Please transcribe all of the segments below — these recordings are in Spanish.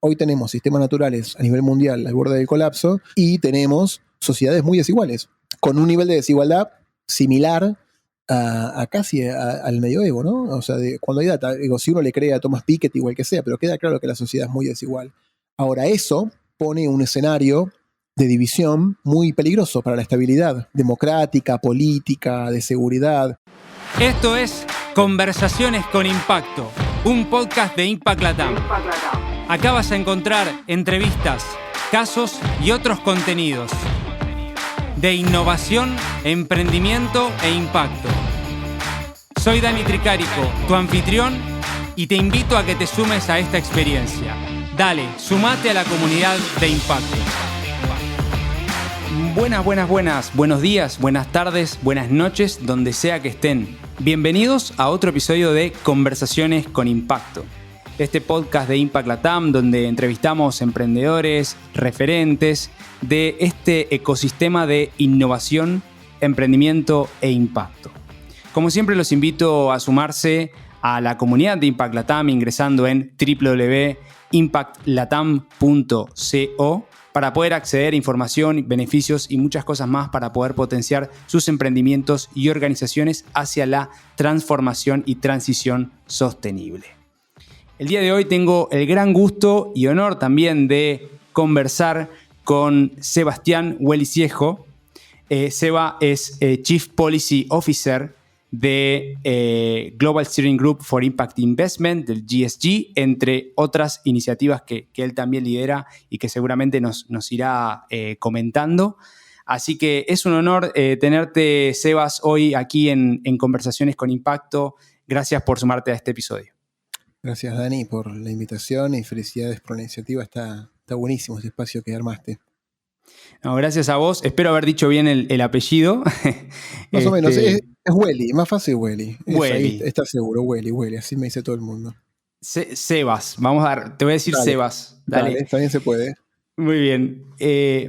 hoy tenemos sistemas naturales a nivel mundial al borde del colapso y tenemos sociedades muy desiguales, con un nivel de desigualdad similar a casi al medioevo, ¿no? O sea, cuando hay data, digo, si uno le cree a Thomas Piketty o el que sea, pero queda claro que la sociedad es muy desigual. Ahora, eso pone un escenario de división muy peligroso para la estabilidad democrática, política, de seguridad. Esto es Conversaciones con Impacto, un podcast de Impact Latam. Acá vas a encontrar entrevistas, casos y otros contenidos de innovación, emprendimiento e impacto. Soy Dani Tricarico, tu anfitrión, y te invito a que te sumes a esta experiencia. Dale, sumate a la comunidad de Impacto. Buenas. Buenos días, buenas tardes, buenas noches, donde sea que estén. Bienvenidos a otro episodio de Conversaciones con Impacto. Este podcast de Impact Latam, donde entrevistamos emprendedores, referentes de este ecosistema de innovación, emprendimiento e impacto. Como siempre, los invito a sumarse a la comunidad de Impact Latam ingresando en www.impactlatam.co para poder acceder a información, beneficios y muchas cosas más para poder potenciar sus emprendimientos y organizaciones hacia la transformación y transición sostenible. El día de hoy tengo el gran gusto y honor también de conversar con Sebastián Hueliciejo. Seba es Chief Policy Officer de Global Steering Group for Impact Investment, del GSG, entre otras iniciativas que él también lidera y que seguramente nos irá comentando. Así que es un honor tenerte, Sebas, hoy aquí en Conversaciones con Impacto. Gracias por sumarte a este episodio. Gracias, Dani, por la invitación y felicidades por la iniciativa. Está buenísimo este espacio que armaste. No, gracias a vos. Espero haber dicho bien el apellido. Más o menos, es Welly, más fácil Welly. Welly. Está seguro, Welly, así me dice todo el mundo. Sebas, te voy a decir Dale, Sebas. Dale, también se puede. Muy bien.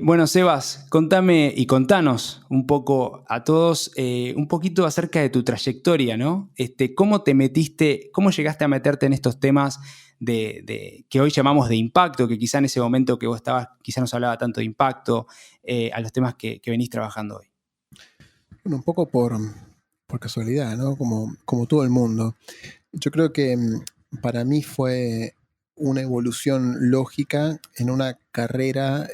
Bueno, Sebas, contame y contanos un poco a todos, un poquito acerca de tu trayectoria, ¿no? ¿Cómo llegaste a meterte en estos temas de que hoy llamamos de impacto, que quizá en ese momento que vos estabas, quizá no se hablaba tanto de impacto, a los temas que venís trabajando hoy? Bueno, un poco por casualidad, ¿no? Como todo el mundo. Yo creo que para mí fue una evolución lógica en una carrera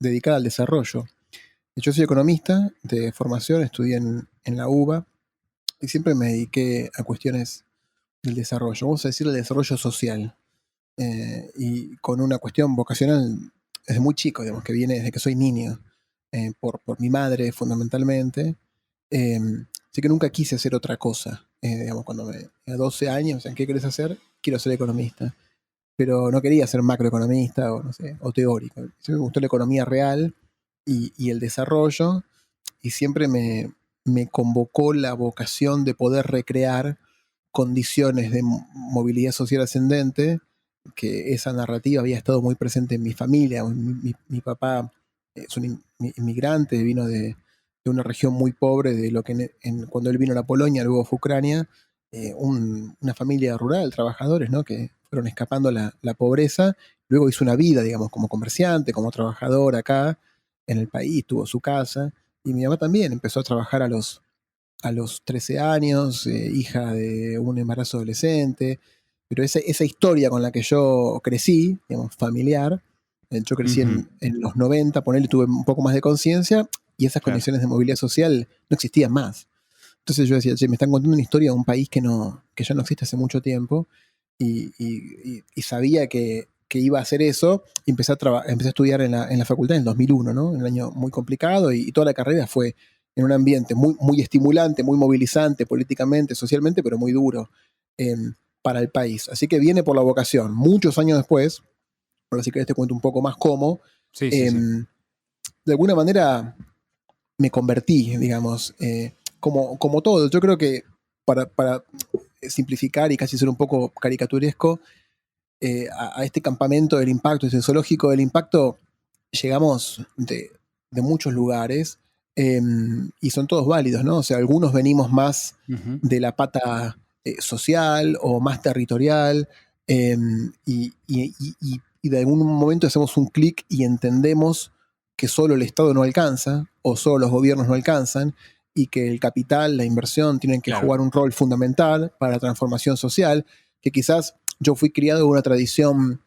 dedicada al desarrollo. Yo soy economista de formación, estudié en la UBA y siempre me dediqué a cuestiones del desarrollo, vamos a decir el desarrollo social, y con una cuestión vocacional desde muy chico, digamos, que viene desde que soy niño, por mi madre fundamentalmente. Así que nunca quise hacer otra cosa. Digamos, cuando a 12 años, ¿qué querés hacer? Quiero ser economista. Pero no quería ser macroeconomista o, no sé, o teórico. Siempre me gustó la economía real y el desarrollo, y siempre me convocó la vocación de poder recrear condiciones de movilidad social ascendente, que esa narrativa había estado muy presente en mi familia. Mi papá es un inmigrante, vino de una región muy pobre, de lo que cuando él vino a la Polonia, luego fue Ucrania, una familia rural, trabajadores, ¿no? Que fueron escapando la pobreza. Luego hizo una vida, digamos, como comerciante, como trabajador acá en el país, tuvo su casa. Y mi mamá también empezó a trabajar a los 13 años, hija de un embarazo adolescente. Pero esa historia con la que yo crecí, digamos, familiar, yo crecí en los 90, ponele, tuve un poco más de conciencia, y esas condiciones de movilidad social no existían más. Entonces yo decía, me están contando una historia de un país que ya no existe hace mucho tiempo, y sabía que iba a hacer eso, y empecé a estudiar en la facultad en el 2001, ¿no? En un año muy complicado, y toda la carrera fue en un ambiente muy, muy estimulante, muy movilizante políticamente, socialmente, pero muy duro para el país. Así que viene por la vocación. Muchos años después, ahora sí que te cuento un poco más cómo, Sí. De alguna manera me convertí, digamos, como todo. Yo creo que para simplificar y casi ser un poco caricaturesco, a este campamento del impacto, este zoológico del impacto, llegamos de muchos lugares, y son todos válidos, ¿no? O sea, algunos venimos más de la pata social o más territorial, y y de algún momento hacemos un clic y entendemos que solo el Estado no alcanza, o solo los gobiernos no alcanzan, y que el capital, la inversión, tienen que jugar un rol fundamental para la transformación social, que quizás yo fui criado en una tradición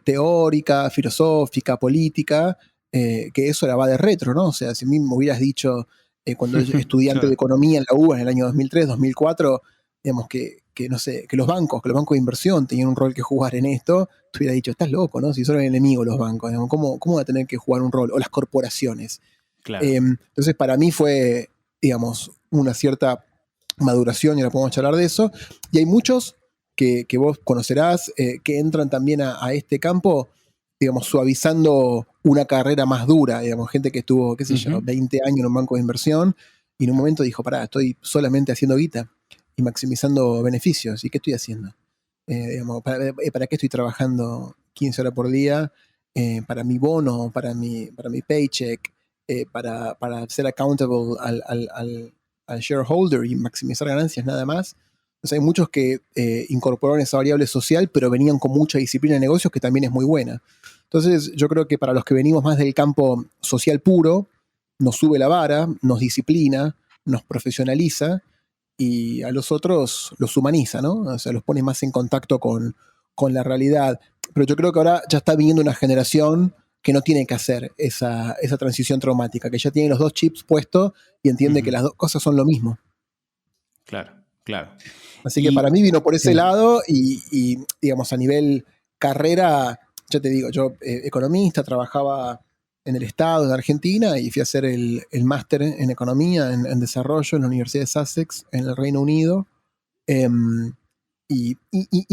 teórica, filosófica, política, que eso la va de retro, ¿no? O sea, si a mí me hubieras dicho cuando yo estudiante de economía en la UBA en el año 2003, 2004, digamos no sé, que los bancos de inversión tenían un rol que jugar en esto, te hubiera dicho, estás loco, ¿no? Si son el enemigo los bancos, digamos, ¿cómo va a tener que jugar un rol? O las corporaciones. Claro. Entonces, para mí fue, digamos, una cierta maduración, y ahora podemos charlar de eso. Y hay muchos que vos conocerás que entran también a este campo, digamos, suavizando una carrera más dura, digamos, gente que estuvo, qué sé yo, 20 años en un banco de inversión y en un momento dijo, pará, estoy solamente haciendo guita y maximizando beneficios. ¿Y qué estoy haciendo? Digamos, ¿para qué estoy trabajando 15 horas por día? Para mi bono, para mi paycheck, para ser accountable al shareholder y maximizar ganancias nada más. Entonces hay muchos que incorporaron esa variable social, pero venían con mucha disciplina de negocios que también es muy buena. Entonces yo creo que para los que venimos más del campo social puro, nos sube la vara, nos disciplina, nos profesionaliza, y a los otros los humaniza, ¿no? O sea, los pone más en contacto con la realidad. Pero yo creo que ahora ya está viniendo una generación que no tiene que hacer esa transición traumática, que ya tiene los dos chips puestos y entiende que las dos cosas son lo mismo. Claro, claro. Así que para mí vino por ese lado y, digamos, a nivel carrera, ya te digo, yo economista, trabajaba en el Estado de Argentina y fui a hacer el máster en economía, en desarrollo en la Universidad de Sussex, en el Reino Unido. Y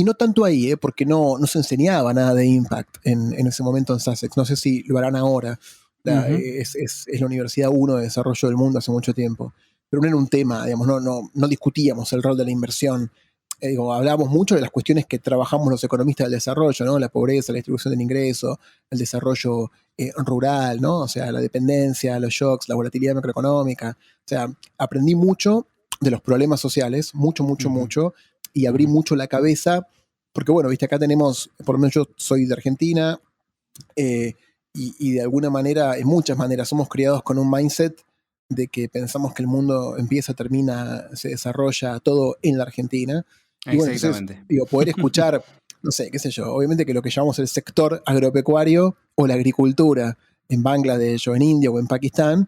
no tanto ahí, porque no se enseñaba nada de impact en ese momento en Sussex. No sé si lo harán ahora. Es la Universidad 1 de Desarrollo del Mundo hace mucho tiempo. Pero no era un tema, digamos, no discutíamos el rol de la inversión. Hablábamos mucho de las cuestiones que trabajamos los economistas del desarrollo, ¿no? La pobreza, la distribución del ingreso, el desarrollo rural, ¿no? O sea, la dependencia, los shocks, la volatilidad macroeconómica. O sea, aprendí mucho de los problemas sociales, mucho, y abrí mucho la cabeza, porque bueno, viste, acá tenemos, por lo menos yo soy de Argentina, y de alguna manera, en muchas maneras, somos criados con un mindset de que pensamos que el mundo empieza, termina, se desarrolla todo en la Argentina. Y bueno, entonces, poder escuchar, no sé, qué sé yo, obviamente que lo que llamamos el sector agropecuario o la agricultura en Bangladesh o en India o en Pakistán,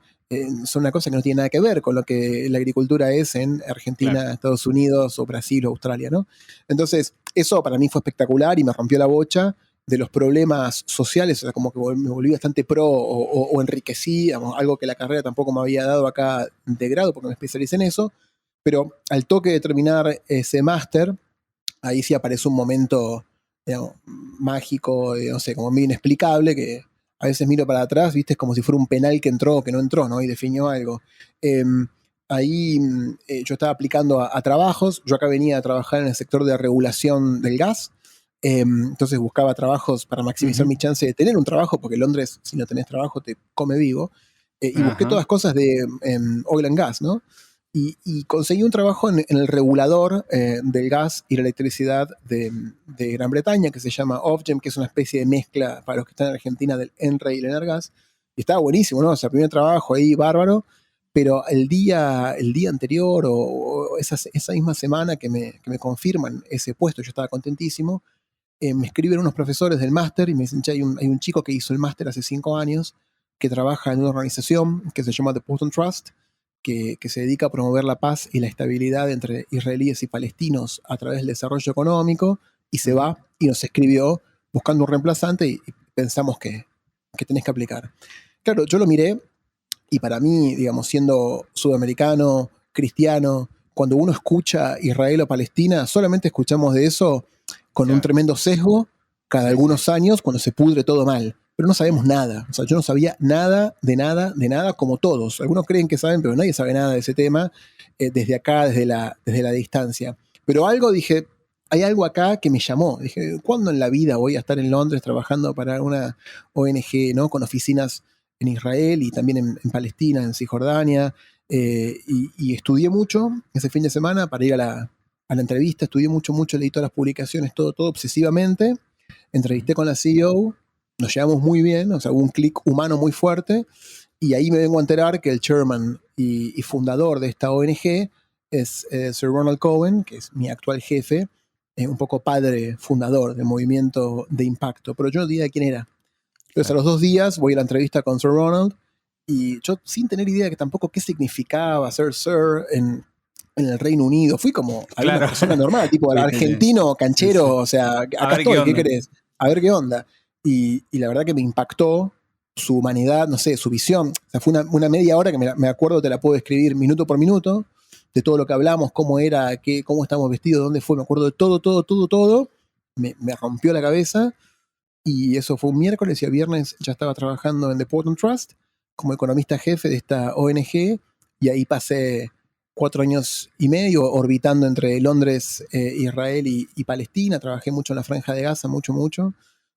son una cosa que no tiene nada que ver con lo que la agricultura es en Argentina, Estados Unidos o Brasil o Australia, ¿no? Entonces, eso para mí fue espectacular y me rompió la bocha de los problemas sociales, o sea, como que me volví bastante pro o enriquecí, digamos, algo que la carrera tampoco me había dado acá de grado porque me especialicé en eso, pero al toque de terminar ese máster, ahí sí apareció un momento, digamos, mágico, no sé, como medio inexplicable, que a veces miro para atrás, viste, es como si fuera un penal que entró o que no entró, ¿no? Y definió algo. Ahí yo estaba aplicando a trabajos, yo acá venía a trabajar en el sector de regulación del gas, entonces buscaba trabajos para maximizar mi chance de tener un trabajo, porque en Londres, si no tenés trabajo, te come vivo, y busqué todas cosas de oil and gas, ¿no? Y conseguí un trabajo en el regulador del gas y la electricidad de Gran Bretaña, que se llama Ofgem, que es una especie de mezcla para los que están en Argentina del ENRE y el Energas. Y estaba buenísimo, ¿no? O sea, primer trabajo ahí, bárbaro. Pero el día anterior o esa misma semana que me confirman ese puesto, yo estaba contentísimo, me escriben unos profesores del máster y me dicen, che, hay un chico que hizo el máster hace 5 años, que trabaja en una organización que se llama The Putin Trust, que se dedica a promover la paz y la estabilidad entre israelíes y palestinos a través del desarrollo económico, y se va y nos escribió buscando un reemplazante y pensamos que tenés que aplicar. Claro, yo lo miré y para mí, digamos, siendo sudamericano, cristiano, cuando uno escucha Israel o Palestina, solamente escuchamos de eso con un tremendo sesgo cada algunos años cuando se pudre todo mal. Pero no sabemos nada. O sea, yo no sabía nada, como todos. Algunos creen que saben, pero nadie sabe nada de ese tema desde acá, desde la distancia. Pero algo dije, hay algo acá que me llamó. Dije, ¿cuándo en la vida voy a estar en Londres trabajando para una ONG, ¿no? Con oficinas en Israel y también en Palestina, en Cisjordania? Y estudié mucho ese fin de semana para ir a la entrevista. Estudié mucho, leí todas las publicaciones, todo obsesivamente. entrevisté con la CEO, nos llevamos muy bien, o sea, hubo un clic humano muy fuerte, y ahí me vengo a enterar que el chairman y fundador de esta ONG es Sir Ronald Cohen, que es mi actual jefe, un poco padre fundador del movimiento de impacto, pero yo no tenía quién era. Entonces a los 2 días voy a la entrevista con Sir Ronald, y yo sin tener idea de que tampoco qué significaba ser Sir en el Reino Unido. Fui como Claro. una persona normal, tipo argentino, canchero, o sea, acá estoy, ¿qué querés? A ver qué onda. Y la verdad que me impactó su humanidad, no sé, su visión. O sea, fue una media hora que me acuerdo, te la puedo describir minuto por minuto, de todo lo que hablamos, cómo era, cómo estábamos vestidos, dónde fue, me acuerdo de todo. Me rompió la cabeza, y eso fue un miércoles, y el viernes ya estaba trabajando en The Portland Trust como economista jefe de esta ONG, y ahí pasé 4 años y medio orbitando entre Londres, Israel y Palestina. Trabajé mucho en la Franja de Gaza, mucho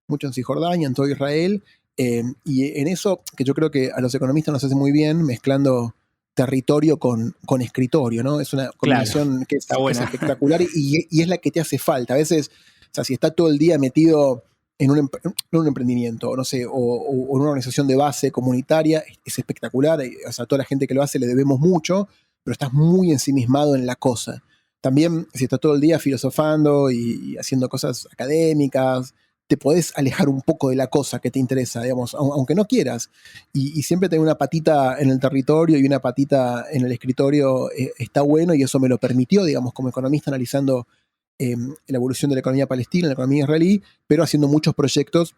en Cisjordania, en todo Israel, y en eso que yo creo que a los economistas nos hace muy bien, mezclando territorio con escritorio, ¿no? Es una combinación que es espectacular, y es la que te hace falta. A veces, o sea, si estás todo el día metido en un emprendimiento, no sé, o en una organización de base comunitaria, es espectacular. O sea, a toda la gente que lo hace le debemos mucho, pero estás muy ensimismado en la cosa. También, si estás todo el día filosofando y haciendo cosas académicas, te podés alejar un poco de la cosa que te interesa, digamos, aunque no quieras. Y siempre tener una patita en el territorio y una patita en el escritorio está bueno, y eso me lo permitió, digamos, como economista, analizando la evolución de la economía palestina, la economía israelí, pero haciendo muchos proyectos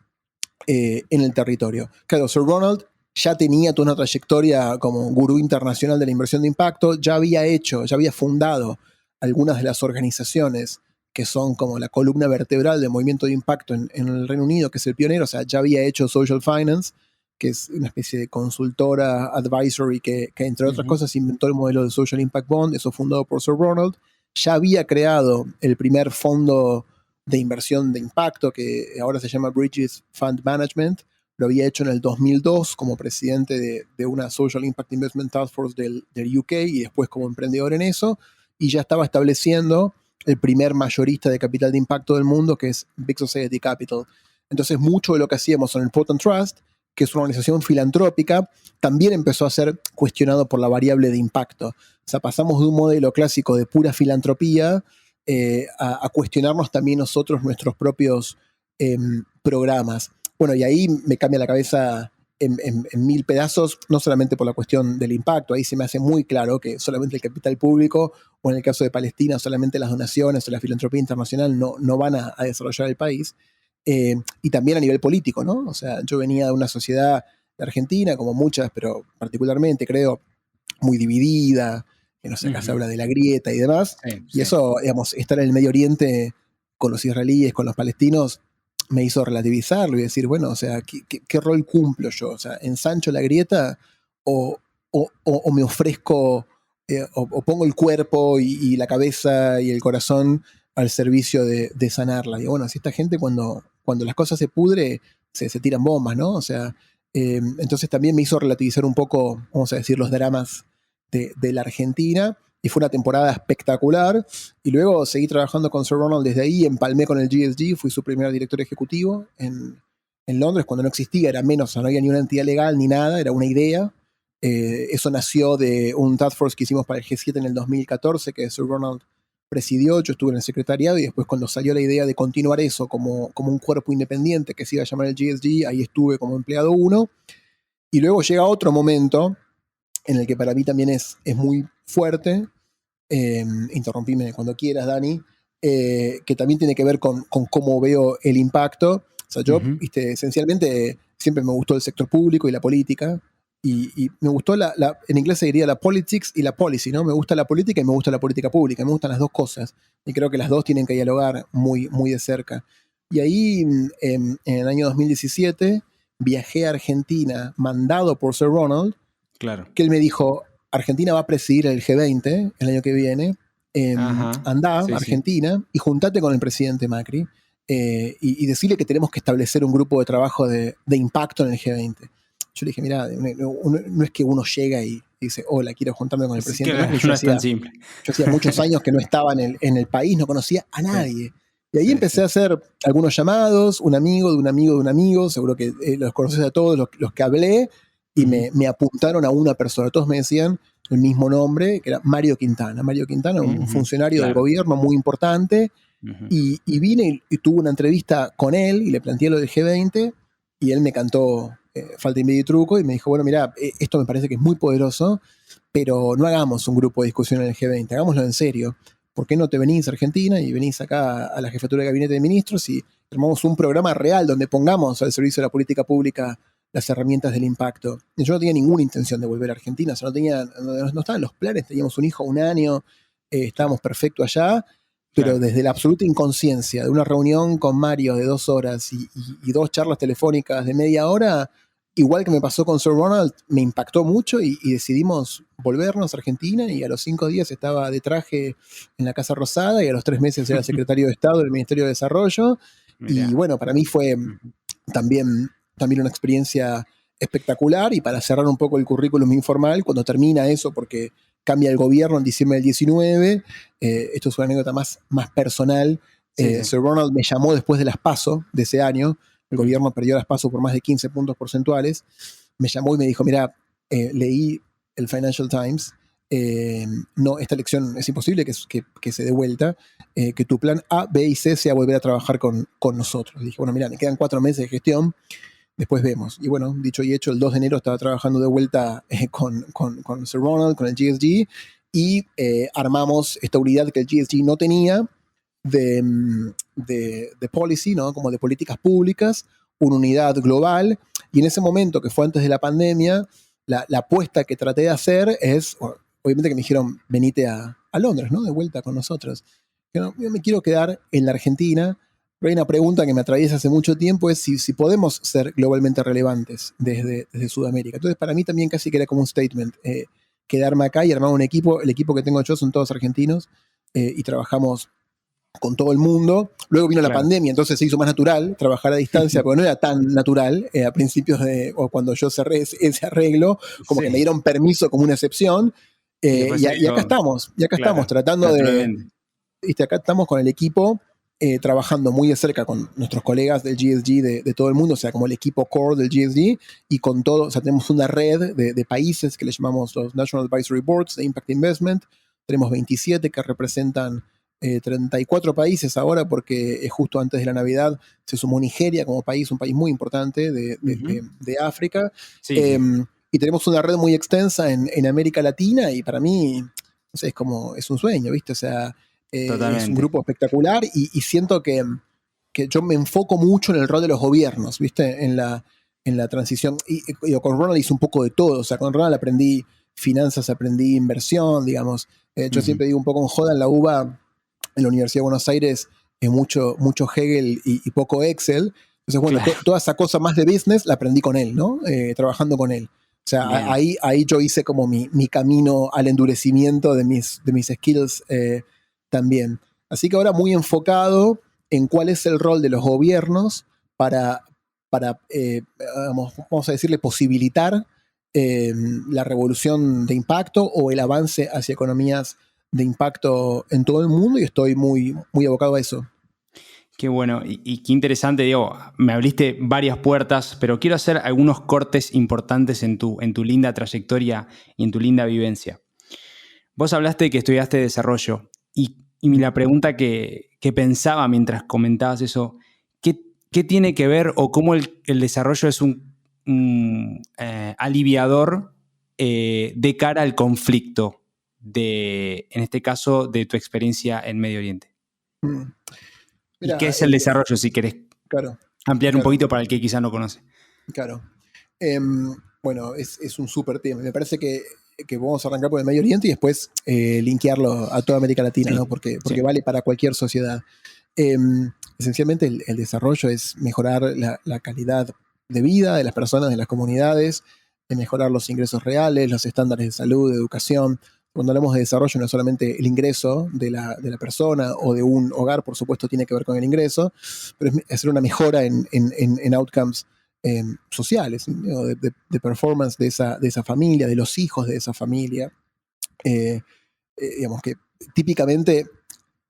en el territorio. Claro, Sir Ronald ya tenía toda una trayectoria como gurú internacional de la inversión de impacto, ya había fundado algunas de las organizaciones que son como la columna vertebral del movimiento de impacto en el Reino Unido, que es el pionero. O sea, ya había hecho Social Finance, que es una especie de consultora advisory que entre otras cosas inventó el modelo de Social Impact Bond, eso fundado por Sir Ronald. Ya había creado el primer fondo de inversión de impacto, que ahora se llama Bridges Fund Management. Lo había hecho en el 2002 como presidente de una Social Impact Investment Task Force del UK, y después como emprendedor en eso, y ya estaba estableciendo el primer mayorista de capital de impacto del mundo, que es Big Society Capital. Entonces, mucho de lo que hacíamos en el Portland Trust, que es una organización filantrópica, también empezó a ser cuestionado por la variable de impacto. O sea, pasamos de un modelo clásico de pura filantropía a cuestionarnos también nosotros nuestros propios programas. Bueno, y ahí me cambia la cabeza en 1000 pedazos, no solamente por la cuestión del impacto. Ahí se me hace muy claro que solamente el capital público, o en el caso de Palestina, solamente las donaciones o la filantropía internacional no van a desarrollar el país. Y también a nivel político, ¿no? O sea, yo venía de una sociedad de Argentina, como muchas, pero particularmente creo muy dividida, que no sé, acá se habla de la grieta y demás, y eso, digamos, estar en el Medio Oriente con los israelíes, con los palestinos, me hizo relativizarlo y decir, bueno, o sea, ¿qué rol cumplo yo? O sea, ¿ensancho la grieta o me ofrezco, o pongo el cuerpo y la cabeza y el corazón al servicio de sanarla? Y bueno, si esta gente cuando las cosas se pudre, se tiran bombas, ¿no? O sea, entonces también me hizo relativizar un poco, vamos a decir, los dramas de la Argentina, y fue una temporada espectacular. Y luego seguí trabajando con Sir Ronald desde ahí, empalmé con el GSG, fui su primer director ejecutivo en Londres, cuando no existía, era menos, o sea, no había ni una entidad legal ni nada, era una idea. Eso nació de un task force que hicimos para el G7 en el 2014, que Sir Ronald presidió. Yo estuve en el secretariado, y después, cuando salió la idea de continuar eso como un cuerpo independiente que se iba a llamar el GSG, ahí estuve como empleado 1. Y luego llega otro momento en el que para mí también es muy fuerte. Interrumpime cuando quieras, Dani, que también tiene que ver con cómo veo el impacto. O sea, yo, esencialmente, siempre me gustó el sector público y la política, y me gustó en inglés se diría la politics y la policy, ¿no? Me gusta la política y me gusta la política pública, me gustan las dos cosas, y creo que las dos tienen que dialogar muy, muy de cerca. Y ahí, en el año 2017, viajé a Argentina, mandado por Sir Ronald, que él me dijo: Argentina va a presidir el G20 el año que viene, andá a Argentina y juntate con el presidente Macri, y decirle que tenemos que establecer un grupo de trabajo de impacto en el G20. Yo le dije, mira, no es que uno llega y dice, hola, quiero juntarme con el presidente Macri. No es tan simple. Yo hacía muchos años que no estaba en el país, no conocía a nadie. Y ahí Sí, empecé sí. a hacer algunos llamados, un amigo de un amigo de un amigo, seguro que los conoces a todos los que hablé, y Ujú, me apuntaron a una persona. Todos me decían el mismo nombre, que era Mario Quintana. Mario Quintana, un ujú, funcionario del claro. gobierno muy importante, Ujú. y vine y tuve una entrevista con él y le planteé lo del G20 y él me cantó falta y medio y truco y me dijo, bueno, mira, esto me parece que es muy poderoso, pero no hagamos un grupo de discusión en el G20, hagámoslo en serio. ¿Por qué no te venís a Argentina y venís acá a la jefatura de gabinete de ministros y armamos un programa real donde pongamos al servicio de la política pública las herramientas del impacto? Y yo no tenía ninguna intención de volver a Argentina, o sea, no estaban los planes, teníamos un hijo, un año, estábamos perfecto allá, pero Claro. desde la absoluta inconsciencia de una reunión con Mario de 2 horas y dos charlas telefónicas de media hora, igual que me pasó con Sir Ronald, me impactó mucho y decidimos volvernos a Argentina y a los 5 días estaba de traje en la Casa Rosada y a los 3 meses era secretario de Estado del Ministerio de Desarrollo. Y Mirá. bueno, para mí fue Ujú. también una experiencia espectacular. Y para cerrar un poco el currículum informal, cuando termina eso, porque cambia el gobierno en diciembre del 19, esto es una anécdota más personal, Sí, sí. Sir Ronald me llamó después de las PASO de ese año, el Ujú. gobierno perdió las PASO por más de 15 puntos porcentuales, me llamó y me dijo, mira, leí el Financial Times, no, esta elección es imposible que se dé vuelta, que tu plan A, B y C sea volver a trabajar con nosotros. Y dije, bueno, mira, me quedan 4 meses de gestión, después vemos. Y bueno, dicho y hecho, el 2 de enero estaba trabajando de vuelta con Sir Ronald, con el GSG, y armamos esta unidad que el GSG no tenía de policy, ¿no? Como de políticas públicas, una unidad global. Y en ese momento, que fue antes de la pandemia, la apuesta que traté de hacer es, bueno, obviamente que me dijeron, venite a Londres, ¿no? De vuelta con nosotros. Yo me quiero quedar en la Argentina, pero hay una pregunta que me atraviesa hace mucho tiempo, es si podemos ser globalmente relevantes desde Sudamérica. Entonces, para mí también casi que era como un statement, quedarme acá y armar un equipo. El equipo que tengo yo son todos argentinos, y trabajamos con todo el mundo. Luego vino la Claro. pandemia, entonces se hizo más natural trabajar a distancia, pero no era tan natural a principios o cuando yo cerré ese arreglo, como que me Sí. dieron permiso como una excepción. Y después se Y acá hizo. estamos, Claro, tratando de, naturalmente. ¿viste? Acá estamos con el equipo, trabajando muy de cerca con nuestros colegas del GSG de todo el mundo, o sea, como el equipo core del GSG, y con todo, o sea, tenemos una red de países que le llamamos los National Advisory Boards de Impact Investment. Tenemos 27 que representan 34 países ahora, porque justo antes de la Navidad se sumó Nigeria como país, un país muy importante Ujú. de África. Sí, Eh, sí, y tenemos una red muy extensa en América Latina, y para mí, no sé, es un sueño, ¿viste? O sea, es un totalmente. grupo espectacular, y siento que yo me enfoco mucho en el rol de los gobiernos, ¿viste? En la transición. Y con Ronald hice un poco de todo. O sea, con Ronald aprendí finanzas, aprendí inversión, digamos. Yo Ujú. siempre digo un poco en joda, en la UBA, en la Universidad de Buenos Aires, mucho Hegel y poco Excel. Entonces, bueno, Claro, toda esa cosa más de business la aprendí con él, ¿no? Trabajando con él. O sea, bien. ahí yo hice como mi camino al endurecimiento de mis skills, también. Así que ahora muy enfocado en cuál es el rol de los gobiernos para vamos a decirle, posibilitar la revolución de impacto o el avance hacia economías de impacto en todo el mundo, y estoy muy abocado a eso. Qué bueno y qué interesante, Diego. Me abriste varias puertas, pero quiero hacer algunos cortes importantes en tu linda trayectoria y en tu linda vivencia. Vos hablaste de que estudiaste desarrollo y la pregunta que pensaba mientras comentabas eso, ¿qué tiene que ver o cómo el desarrollo es un aliviador de cara al conflicto en este caso, de tu experiencia en Medio Oriente? Mm. ¿Y qué Mira, es el desarrollo, si querés claro, ampliar un claro, poquito para el que quizá no conoce? claro. Bueno, es un súper tema. Me parece que vamos a arrancar por el Medio Oriente y después linkearlo a toda América Latina, ¿no? Sí, Porque sí. vale para cualquier sociedad. Esencialmente el desarrollo es mejorar la calidad de vida de las personas, de las comunidades, de mejorar los ingresos reales, los estándares de salud, de educación. Cuando hablamos de desarrollo, no es solamente el ingreso de la persona o de un hogar, por supuesto, tiene que ver con el ingreso, pero es hacer una mejora en outcomes sociales, ¿no? de performance de esa familia, de los hijos de esa familia. Eh, digamos que típicamente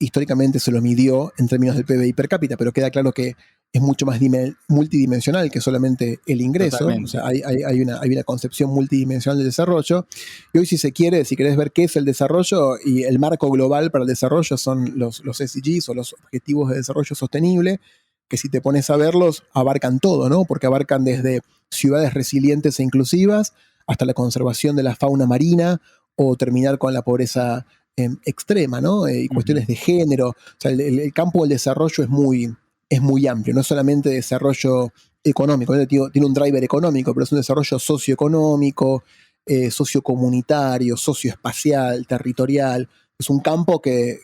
históricamente se lo midió en términos del PBI per cápita, pero queda claro que es mucho más multidimensional que solamente el ingreso. Totalmente. O sea, hay una concepción multidimensional del desarrollo. Y hoy, si querés ver qué es el desarrollo, y el marco global para el desarrollo son los SDGs o los Objetivos de Desarrollo Sostenible, que si te pones a verlos, abarcan todo, ¿no? Porque abarcan desde ciudades resilientes e inclusivas hasta la conservación de la fauna marina o terminar con la pobreza extrema, ¿no? Y cuestiones de género. O sea, el campo del desarrollo es muy amplio, no es solamente desarrollo económico, tiene un driver económico, pero es un desarrollo socioeconómico, sociocomunitario, socioespacial, territorial. Es un campo que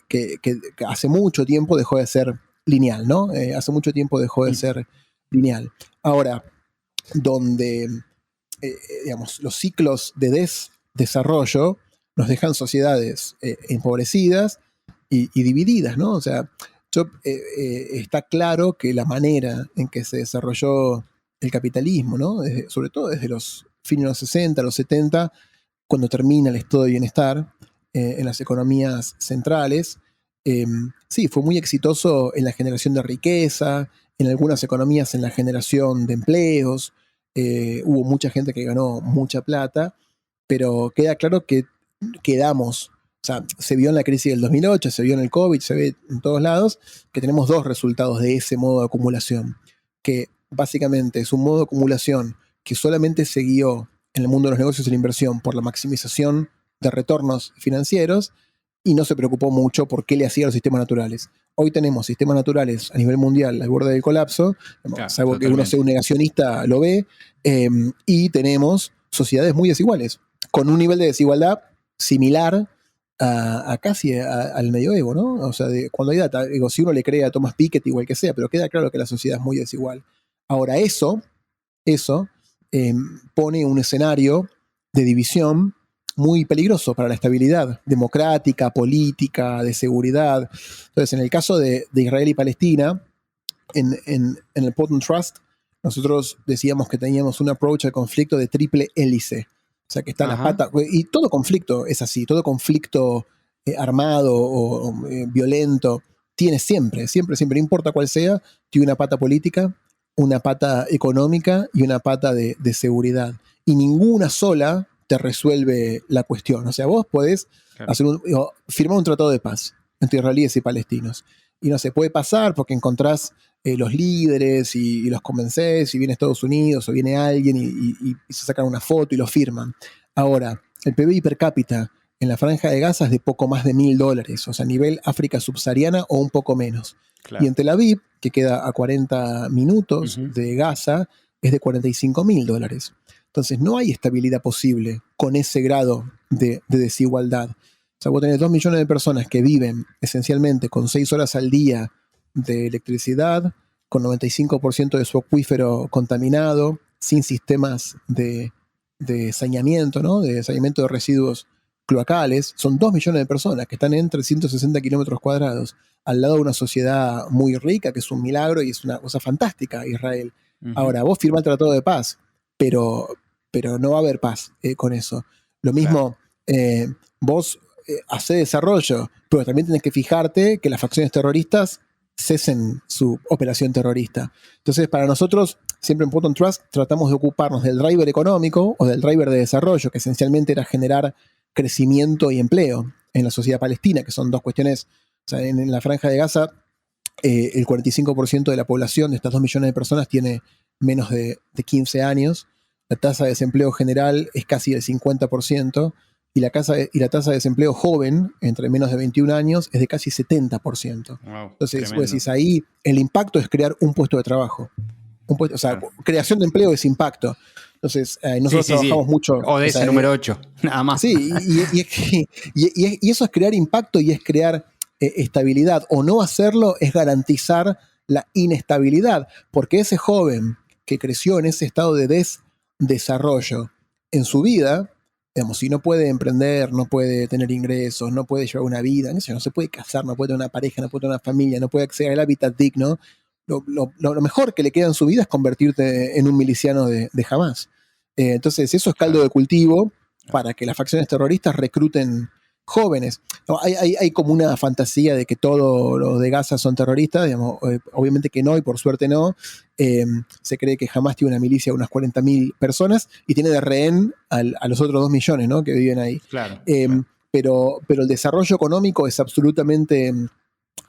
hace mucho tiempo dejó de ser lineal, ¿no? Hace mucho tiempo dejó de ser lineal. Ahora, donde digamos, los ciclos de desarrollo nos dejan sociedades empobrecidas y divididas, ¿no? O sea, está claro que la manera en que se desarrolló el capitalismo, ¿no? Sobre todo desde los fines de los 60, los 70, cuando termina el estado de bienestar en las economías centrales, sí, fue muy exitoso en la generación de riqueza, en algunas economías en la generación de empleos, hubo mucha gente que ganó mucha plata, pero queda claro que quedamos, o sea, se vio en la crisis del 2008, se vio en el COVID, se ve en todos lados, que tenemos dos resultados de ese modo de acumulación, que básicamente es un modo de acumulación que solamente se guió en el mundo de los negocios y la inversión por la maximización de retornos financieros y no se preocupó mucho por qué le hacía a los sistemas naturales. Hoy tenemos sistemas naturales a nivel mundial al borde del colapso, Claro, salvo que uno sea un negacionista, lo ve, y tenemos sociedades muy desiguales, con un nivel de desigualdad similar a casi al medioevo, ¿no? O sea, cuando hay data, digo, si uno le cree a Thomas Piketty o el que sea, pero queda claro que la sociedad es muy desigual. Ahora, eso pone un escenario de división muy peligroso para la estabilidad democrática, política, de seguridad. Entonces, en el caso de Israel y Palestina, en el Potent Trust, nosotros decíamos que teníamos un approach al conflicto de triple hélice. O sea, que está la pata. Y todo conflicto es así, todo conflicto armado o violento tiene siempre, no importa cuál sea, tiene una pata política, una pata económica y una pata de seguridad. Y ninguna sola te resuelve la cuestión. O sea, vos podés firmar un tratado de paz entre israelíes y palestinos. Y no se puede pasar porque encontrás los líderes y los convencés, y viene Estados Unidos o viene alguien y se sacan una foto y lo firman. Ahora, el PBI per cápita en la Franja de Gaza es de poco más de $1.000, o sea, a nivel África subsahariana o un poco menos. Claro. Y en Tel Aviv, que queda a 40 minutos de Gaza, es de $45.000. Entonces, no hay estabilidad posible con ese grado de desigualdad. O sea, vos tenés 2 millones de personas que viven esencialmente con 6 horas al día de electricidad, con 95% de su acuífero contaminado, sin sistemas de saneamiento, ¿no? De saneamiento de residuos cloacales. Son 2 millones de personas que están en 360 kilómetros cuadrados, al lado de una sociedad muy rica, que es un milagro y es una cosa fantástica, Israel. Ahora, vos firmás el tratado de paz, pero no va a haber paz con eso. Lo mismo, vos hacés desarrollo, pero también tenés que fijarte que las facciones terroristas cesen su operación terrorista. Entonces, para nosotros, siempre en Potent Trust, tratamos de ocuparnos del driver económico o del driver de desarrollo, que esencialmente era generar crecimiento y empleo en la sociedad palestina, que son dos cuestiones. O sea, en la Franja de Gaza, el 45% de la población de estas 2 millones de personas tiene menos de 15 años. La tasa de desempleo general es casi el 50%. Y la tasa de desempleo joven, entre menos de 21 años, es de casi 70%. Wow, entonces, vos decís, ahí el impacto es crear un puesto de trabajo. O sea, creación de empleo es impacto. Entonces, nosotros trabajamos mucho. ODS número 8, nada más. Sí, y eso es crear impacto y es crear estabilidad. O no hacerlo es garantizar la inestabilidad. Porque ese joven que creció en ese estado de desarrollo en su vida, digamos, si no puede emprender, no puede tener ingresos, no puede llevar una vida, no se puede casar, no puede tener una pareja, no puede tener una familia, no puede acceder al hábitat digno, lo mejor que le queda en su vida es convertirte en un miliciano de Hamás. Entonces, eso es caldo de cultivo para que las facciones terroristas recluten jóvenes. No, hay como una fantasía de que todos los de Gaza son terroristas, digamos, obviamente que no, y por suerte no. Se cree que Hamás tiene una milicia de unas 40.000 personas y tiene de rehén a los otros 2 millones, ¿no?, que viven ahí. Claro, claro. Pero el desarrollo económico es absolutamente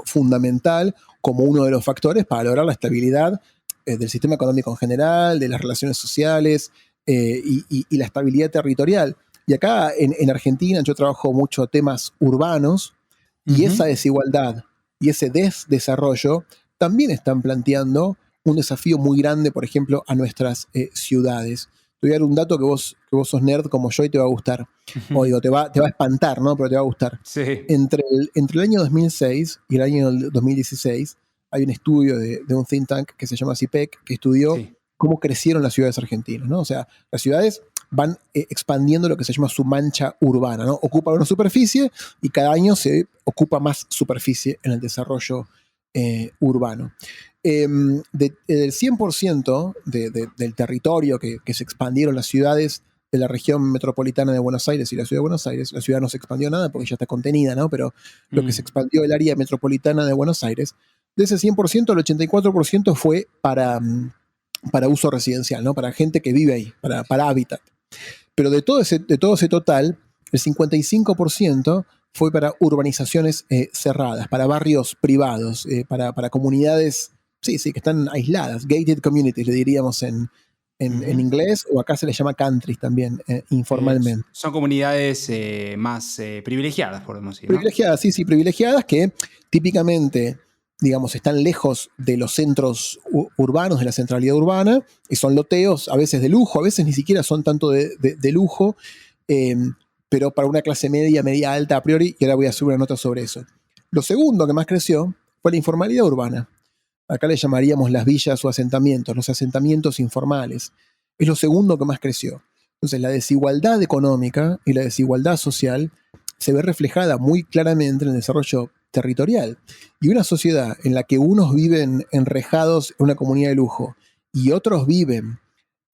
fundamental como uno de los factores para lograr la estabilidad del sistema económico en general, de las relaciones sociales y la estabilidad territorial. Y acá en Argentina yo trabajo mucho temas urbanos y esa desigualdad y ese desdesarrollo también están planteando un desafío muy grande, por ejemplo, a nuestras ciudades. Te voy a dar un dato que vos sos nerd como yo y te va a gustar. O digo, te va a espantar, ¿no? Pero te va a gustar. Sí. Entre el año 2006 y el año 2016 hay un estudio de un think tank que se llama CIPEC, que estudió cómo crecieron las ciudades argentinas, ¿no? O sea, las ciudades van expandiendo lo que se llama su mancha urbana, ¿no? Ocupan una superficie y cada año se ocupa más superficie en el desarrollo urbano. Del 100% del territorio que se expandieron las ciudades de la región metropolitana de Buenos Aires y la ciudad de Buenos Aires, la ciudad no se expandió nada porque ya está contenida, ¿no? Pero lo que se expandió el área metropolitana de Buenos Aires, de ese 100%, el 84% fue para uso residencial, ¿no? Para gente que vive ahí, para hábitat. Pero de todo ese total, el 55% fue para urbanizaciones cerradas, para barrios privados, para comunidades, sí, que están aisladas, gated communities, le diríamos en inglés, o acá se les llama countries también, informalmente. Son comunidades más privilegiadas, podemos decir, ¿no? Privilegiadas, sí, privilegiadas, que típicamente, digamos, están lejos de los centros urbanos, de la centralidad urbana, y son loteos a veces de lujo, a veces ni siquiera son tanto de lujo, pero para una clase media alta a priori, y ahora voy a hacer una nota sobre eso. Lo segundo que más creció fue la informalidad urbana. Acá le llamaríamos las villas o asentamientos, los asentamientos informales. Es lo segundo que más creció. Entonces, la desigualdad económica y la desigualdad social se ve reflejada muy claramente en el desarrollo territorial. Y una sociedad en la que unos viven enrejados en una comunidad de lujo y otros viven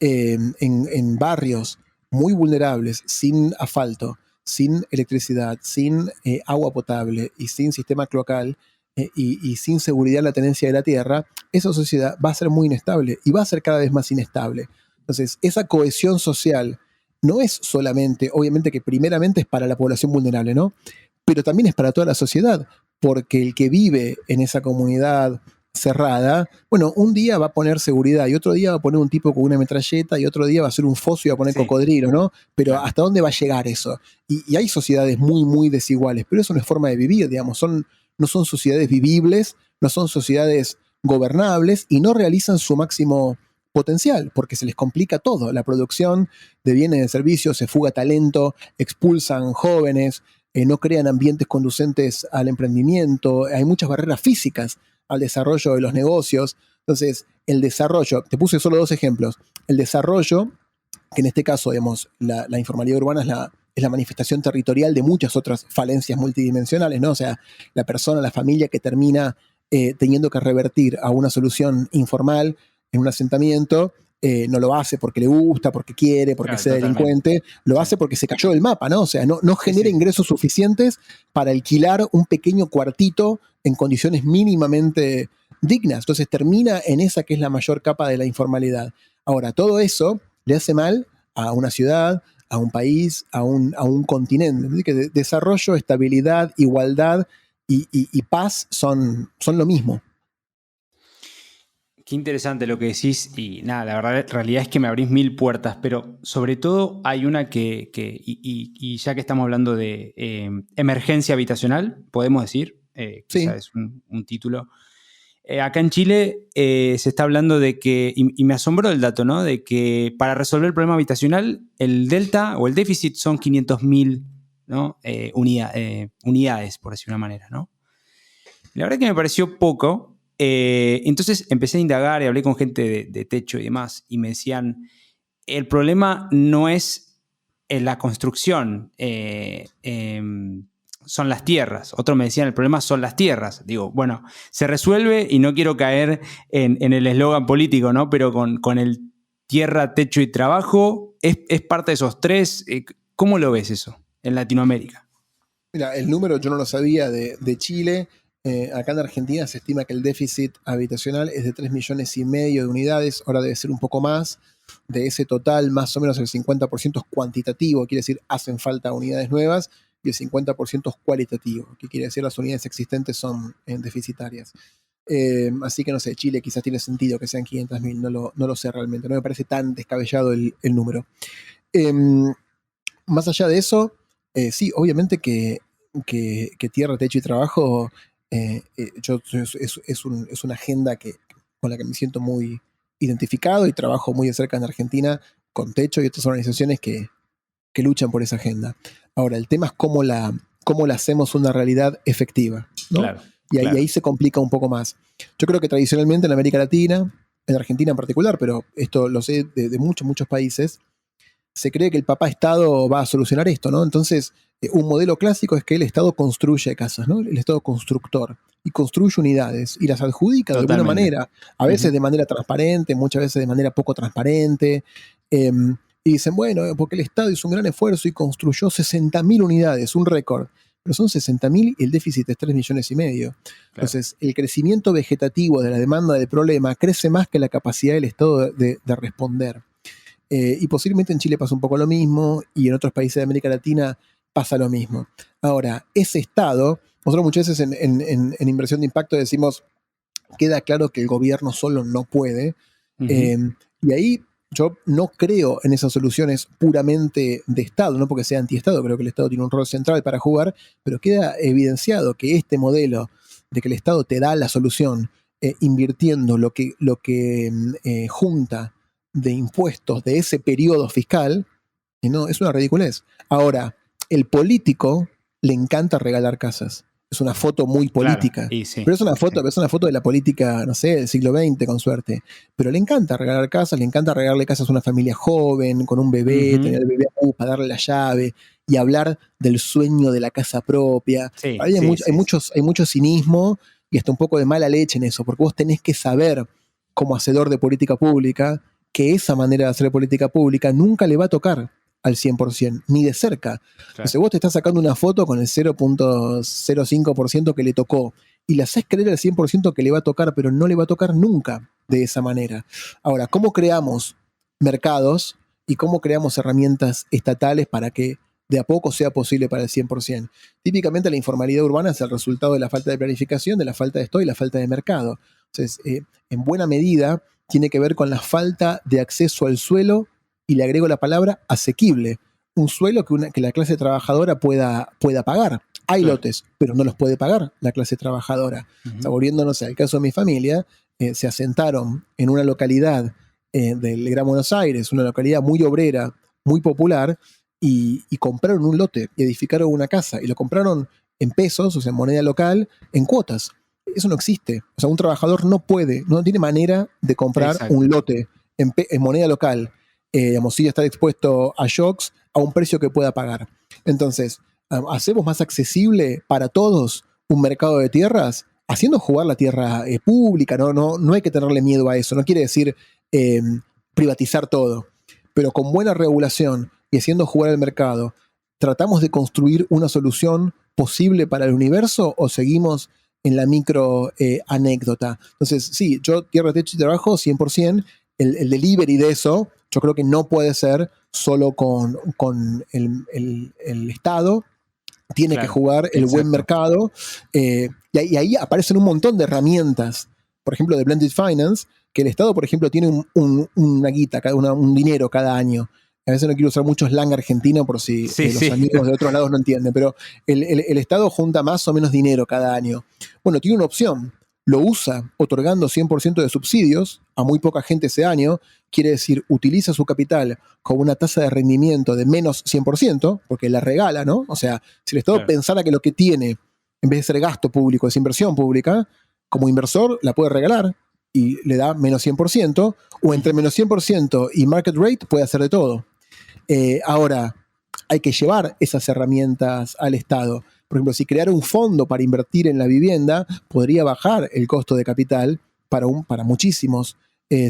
en barrios muy vulnerables, sin asfalto, sin electricidad, sin agua potable y sin sistema cloacal, y sin seguridad en la tenencia de la tierra, esa sociedad va a ser muy inestable y va a ser cada vez más inestable. Entonces, esa cohesión social no es solamente, obviamente que primeramente es para la población vulnerable, ¿no? Pero también es para toda la sociedad, porque el que vive en esa comunidad cerrada, bueno, un día va a poner seguridad y otro día va a poner un tipo con una metralleta y otro día va a hacer un foso y va a poner cocodrilo, ¿no? Pero claro, ¿hasta dónde va a llegar eso? Y hay sociedades muy, muy desiguales, pero eso no es forma de vivir, digamos, no son sociedades vivibles, no son sociedades gobernables y no realizan su máximo potencial, porque se les complica todo, la producción de bienes y servicios, se fuga talento, expulsan jóvenes, no crean ambientes conducentes al emprendimiento, hay muchas barreras físicas al desarrollo de los negocios. Entonces, el desarrollo, te puse solo 2 ejemplos, el desarrollo, que en este caso, digamos, la informalidad urbana es la manifestación territorial de muchas otras falencias multidimensionales, ¿no? O sea, la persona, la familia que termina teniendo que revertir a una solución informal en un asentamiento, no lo hace porque le gusta, porque quiere, porque claro, sea delincuente, lo hace porque se cayó del mapa, ¿no? O sea, no genera ingresos suficientes para alquilar un pequeño cuartito en condiciones mínimamente dignas. Entonces termina en esa que es la mayor capa de la informalidad. Ahora, todo eso le hace mal a una ciudad, a un país, a un continente. Así que desarrollo, estabilidad, igualdad y paz son lo mismo. Qué interesante lo que decís y nada, la realidad es que me abrís 1000 puertas, pero sobre todo hay una y ya que estamos hablando de emergencia habitacional, podemos decir, quizás es un título. Acá en Chile se está hablando de que, y me asombró el dato, ¿no? De que para resolver el problema habitacional, el delta o el déficit son 500.000, ¿no? Unidades, por decir una manera, ¿no? La verdad que me pareció poco. Entonces empecé a indagar y hablé con gente de techo y demás, y me decían, el problema no es la construcción, son las tierras. Otros me decían, el problema son las tierras. Digo, bueno, se resuelve y no quiero caer en el eslogan político, ¿no? Pero con el tierra, techo y trabajo, es parte de esos 3. ¿Cómo lo ves eso en Latinoamérica? Mira, el número yo no lo sabía de Chile. Acá en Argentina se estima que el déficit habitacional es de 3,5 millones de unidades, ahora debe ser un poco más. De ese total, más o menos el 50% es cuantitativo, quiere decir hacen falta unidades nuevas, y el 50% es cualitativo, que quiere decir las unidades existentes son deficitarias. Así que no sé, Chile quizás tiene sentido que sean 500.000, no lo sé realmente, no me parece tan descabellado el número. Más allá de eso, sí, obviamente que tierra, techo y trabajo es una agenda con la que me siento muy identificado y trabajo muy de cerca en Argentina con Techo y otras organizaciones que luchan por esa agenda. Ahora, el tema es cómo la hacemos una realidad efectiva, ¿no? Claro, Y claro. ahí se complica un poco más. Yo creo que tradicionalmente en América Latina, en Argentina en particular, pero esto lo sé de muchos países, se cree que el papá Estado va a solucionar esto, ¿no? Entonces, un modelo clásico es que el Estado construye casas, ¿no? El Estado constructor, y construye unidades y las adjudica de alguna Totalmente. manera, a veces de manera transparente, muchas veces de manera poco transparente. Y dicen, bueno, porque el Estado hizo un gran esfuerzo y construyó 60.000 unidades, un récord. Pero son 60.000 y el déficit es 3,5 millones. Claro. Entonces, el crecimiento vegetativo de la demanda del problema crece más que la capacidad del Estado de responder. Y posiblemente en Chile pasa un poco lo mismo y en otros países de América Latina pasa lo mismo. Ahora, ese Estado, nosotros muchas veces en inversión de impacto decimos, queda claro que el gobierno solo no puede. Ujú. eh, y ahí yo no creo en esas soluciones puramente de Estado, no porque sea anti-Estado, creo que el Estado tiene un rol central para jugar, pero queda evidenciado que este modelo de que el Estado te da la solución invirtiendo lo que junta de impuestos de ese periodo fiscal, no, es una ridiculez. Ahora, el político le encanta regalar casas. Es una foto muy Claro, política. y sí. Pero es una foto de la política, no sé, del siglo XX, con suerte. Pero le encanta regalar casas, le encanta regalarle casas a una familia joven, con un bebé, Ujú. tener el bebé para darle la llave y hablar del sueño de la casa propia. Sí, Ahí sí, sí, sí. hay mucho cinismo y hasta un poco de mala leche en eso, porque vos tenés que saber, como hacedor de política pública, que esa manera de hacer política pública nunca le va a tocar al 100%, ni de cerca. Claro. Entonces vos te estás sacando una foto con el 0,05% que le tocó y le haces creer al 100% que le va a tocar, pero no le va a tocar nunca de esa manera. Ahora, ¿cómo creamos mercados y cómo creamos herramientas estatales para que de a poco sea posible para el 100%? Típicamente la informalidad urbana es el resultado de la falta de planificación, de la falta de stock y la falta de mercado. Entonces, en buena medida, tiene que ver con la falta de acceso al suelo y le agrego la palabra asequible. Un suelo que la clase trabajadora pueda pagar. Hay Claro. lotes, pero no los puede pagar la clase trabajadora. O sea, Ujú. volviéndonos al caso de mi familia, se asentaron en una localidad del Gran Buenos Aires, una localidad muy obrera, muy popular, y compraron un lote y edificaron una casa. Y lo compraron en pesos, o sea, en moneda local, en cuotas. Eso no existe. O sea, un trabajador no tiene manera de comprar un Exacto. lote en moneda local. Digamos, sí está expuesto a shocks a un precio que pueda pagar. Entonces, hacemos más accesible para todos un mercado de tierras, haciendo jugar la tierra pública, no hay que tenerle miedo a eso, no quiere decir eh, privatizar todo, pero con buena regulación y haciendo jugar el mercado, ¿tratamos de construir una solución posible para el universo o seguimos en la micro anécdota? Entonces, sí, yo tierra, techo y trabajo 100%, el delivery de eso, yo creo que no puede ser solo con el Estado, tiene que Claro, jugar el buen exacto. mercado, y ahí aparecen un montón de herramientas, por ejemplo, de Blended Finance, que el Estado, por ejemplo, tiene una guita, un dinero cada año. A veces no quiero usar mucho slang argentino por si Sí, los sí. amigos de otros lados no entienden, pero el Estado junta más o menos dinero cada año. Bueno, tiene una opción, lo usa otorgando 100% de subsidios a muy poca gente ese año, quiere decir, utiliza su capital con una tasa de rendimiento de menos 100%, porque la regala, ¿no? O sea, si el Estado Claro. pensara que lo que tiene, en vez de ser gasto público, es inversión pública, como inversor la puede regalar y le da menos 100%, o entre Ujú. menos 100% y market rate puede hacer de todo. Ahora, hay que llevar esas herramientas al Estado. Por ejemplo, si creara un fondo para invertir en la vivienda, podría bajar el costo de capital para muchísimos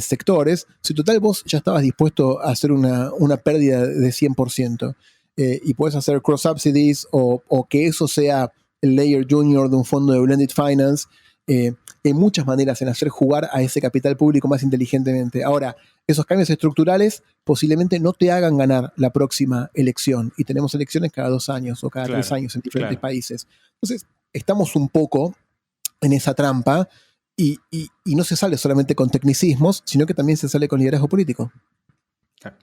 sectores. Si total vos ya estabas dispuesto a hacer una pérdida de 100%. y puedes hacer cross-subsidies o que eso sea el layer junior de un fondo de blended finance. Hay muchas maneras en hacer jugar a ese capital público más inteligentemente. Ahora, esos cambios estructurales posiblemente no te hagan ganar la próxima elección. Y tenemos elecciones cada 2 años o cada 3 años en diferentes países. Entonces, estamos un poco en esa trampa y no se sale solamente con tecnicismos, sino que también se sale con liderazgo político. Claro.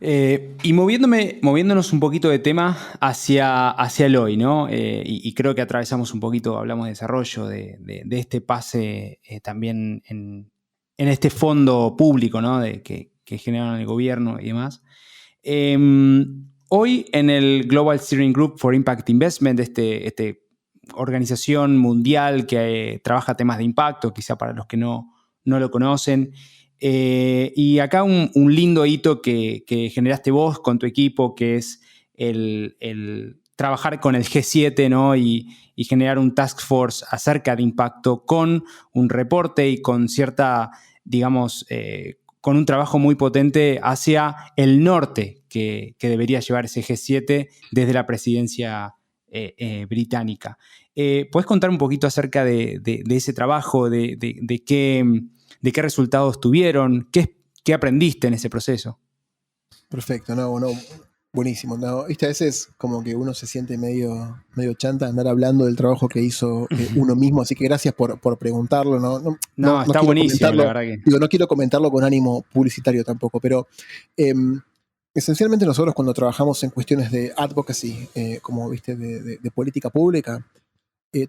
Y moviéndonos un poquito de tema hacia el hoy, ¿no? Y creo que atravesamos un poquito, hablamos de desarrollo, de este pase también en este fondo público, ¿no? Que generan el gobierno y demás. Hoy en el Global Steering Group for Impact Investment, este organización mundial que trabaja temas de impacto, quizá para los que no lo conocen. Y acá un lindo hito que generaste vos con tu equipo, que es el trabajar con el G7, ¿no? y generar un task force acerca de impacto con un reporte y con cierta, digamos, con un trabajo muy potente hacia el norte que debería llevar ese G7 desde la presidencia británica. ¿Puedes contar un poquito acerca de ese trabajo, de qué resultados tuvieron, qué aprendiste en ese proceso? Perfecto, no, buenísimo. No, a veces como que uno se siente medio chanta andar hablando del trabajo que hizo uno mismo, así que gracias por preguntarlo. No, está buenísimo, la verdad que... no quiero comentarlo con ánimo publicitario tampoco, pero esencialmente nosotros cuando trabajamos en cuestiones de advocacy, como viste, de política pública,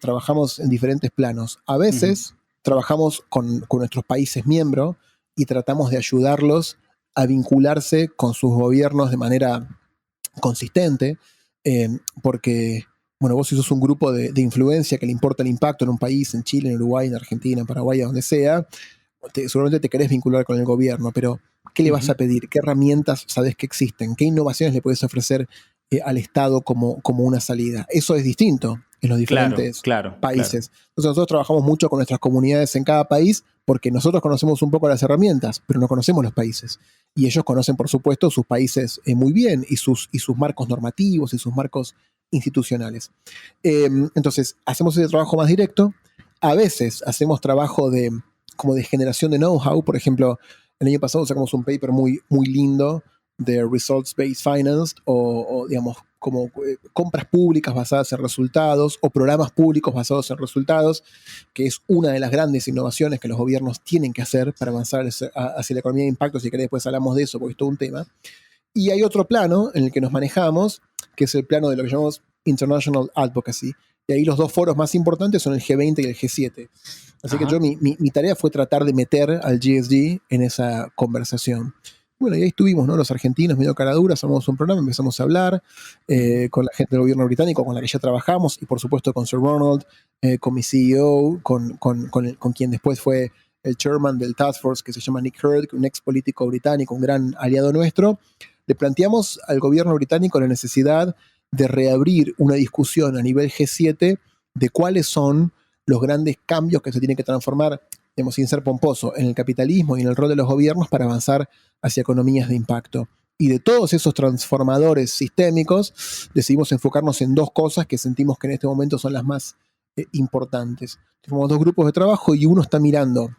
trabajamos en diferentes planos. A veces trabajamos con nuestros países miembros y tratamos de ayudarlos a vincularse con sus gobiernos de manera consistente, porque, bueno, vos si sos un grupo de influencia que le importa el impacto en un país, en Chile, en Uruguay, en Argentina, en Paraguay, a donde sea, seguramente te querés vincular con el gobierno, pero ¿qué le vas a pedir? ¿Qué herramientas sabés que existen? ¿Qué innovaciones le puedes ofrecer al Estado como una salida? Eso es distinto en los diferentes países. Entonces nosotros trabajamos mucho con nuestras comunidades en cada país porque nosotros conocemos un poco las herramientas, pero no conocemos los países. Y ellos conocen, por supuesto, sus países muy bien y sus marcos normativos y sus marcos institucionales. Entonces, hacemos ese trabajo más directo. A veces hacemos trabajo como de generación de know-how. Por ejemplo, el año pasado sacamos un paper muy, muy lindo de Results-Based Finance o digamos, como compras públicas basadas en resultados o programas públicos basados en resultados, que es una de las grandes innovaciones que los gobiernos tienen que hacer para avanzar hacia la economía de impacto. Si querés, después hablamos de eso, porque es todo un tema. Y hay otro plano en el que nos manejamos, que es el plano de lo que llamamos International Advocacy. Y ahí los dos foros más importantes son el G20 y el G7. Así que mi tarea fue tratar de meter al GSG en esa conversación. Bueno, y ahí estuvimos, ¿no? Los argentinos medio caraduras, armamos un programa, empezamos a hablar con la gente del gobierno británico, con la que ya trabajamos, y por supuesto con Sir Ronald, con mi CEO, con quien después fue el chairman del Task Force, que se llama Nick Hurd, un ex político británico, un gran aliado nuestro. Le planteamos al gobierno británico la necesidad de reabrir una discusión a nivel G7 de cuáles son los grandes cambios que se tienen que transformar, digamos, sin ser pomposo, en el capitalismo y en el rol de los gobiernos para avanzar hacia economías de impacto. Y de todos esos transformadores sistémicos, decidimos enfocarnos en dos cosas que sentimos que en este momento son las más importantes. Tenemos dos grupos de trabajo y uno está mirando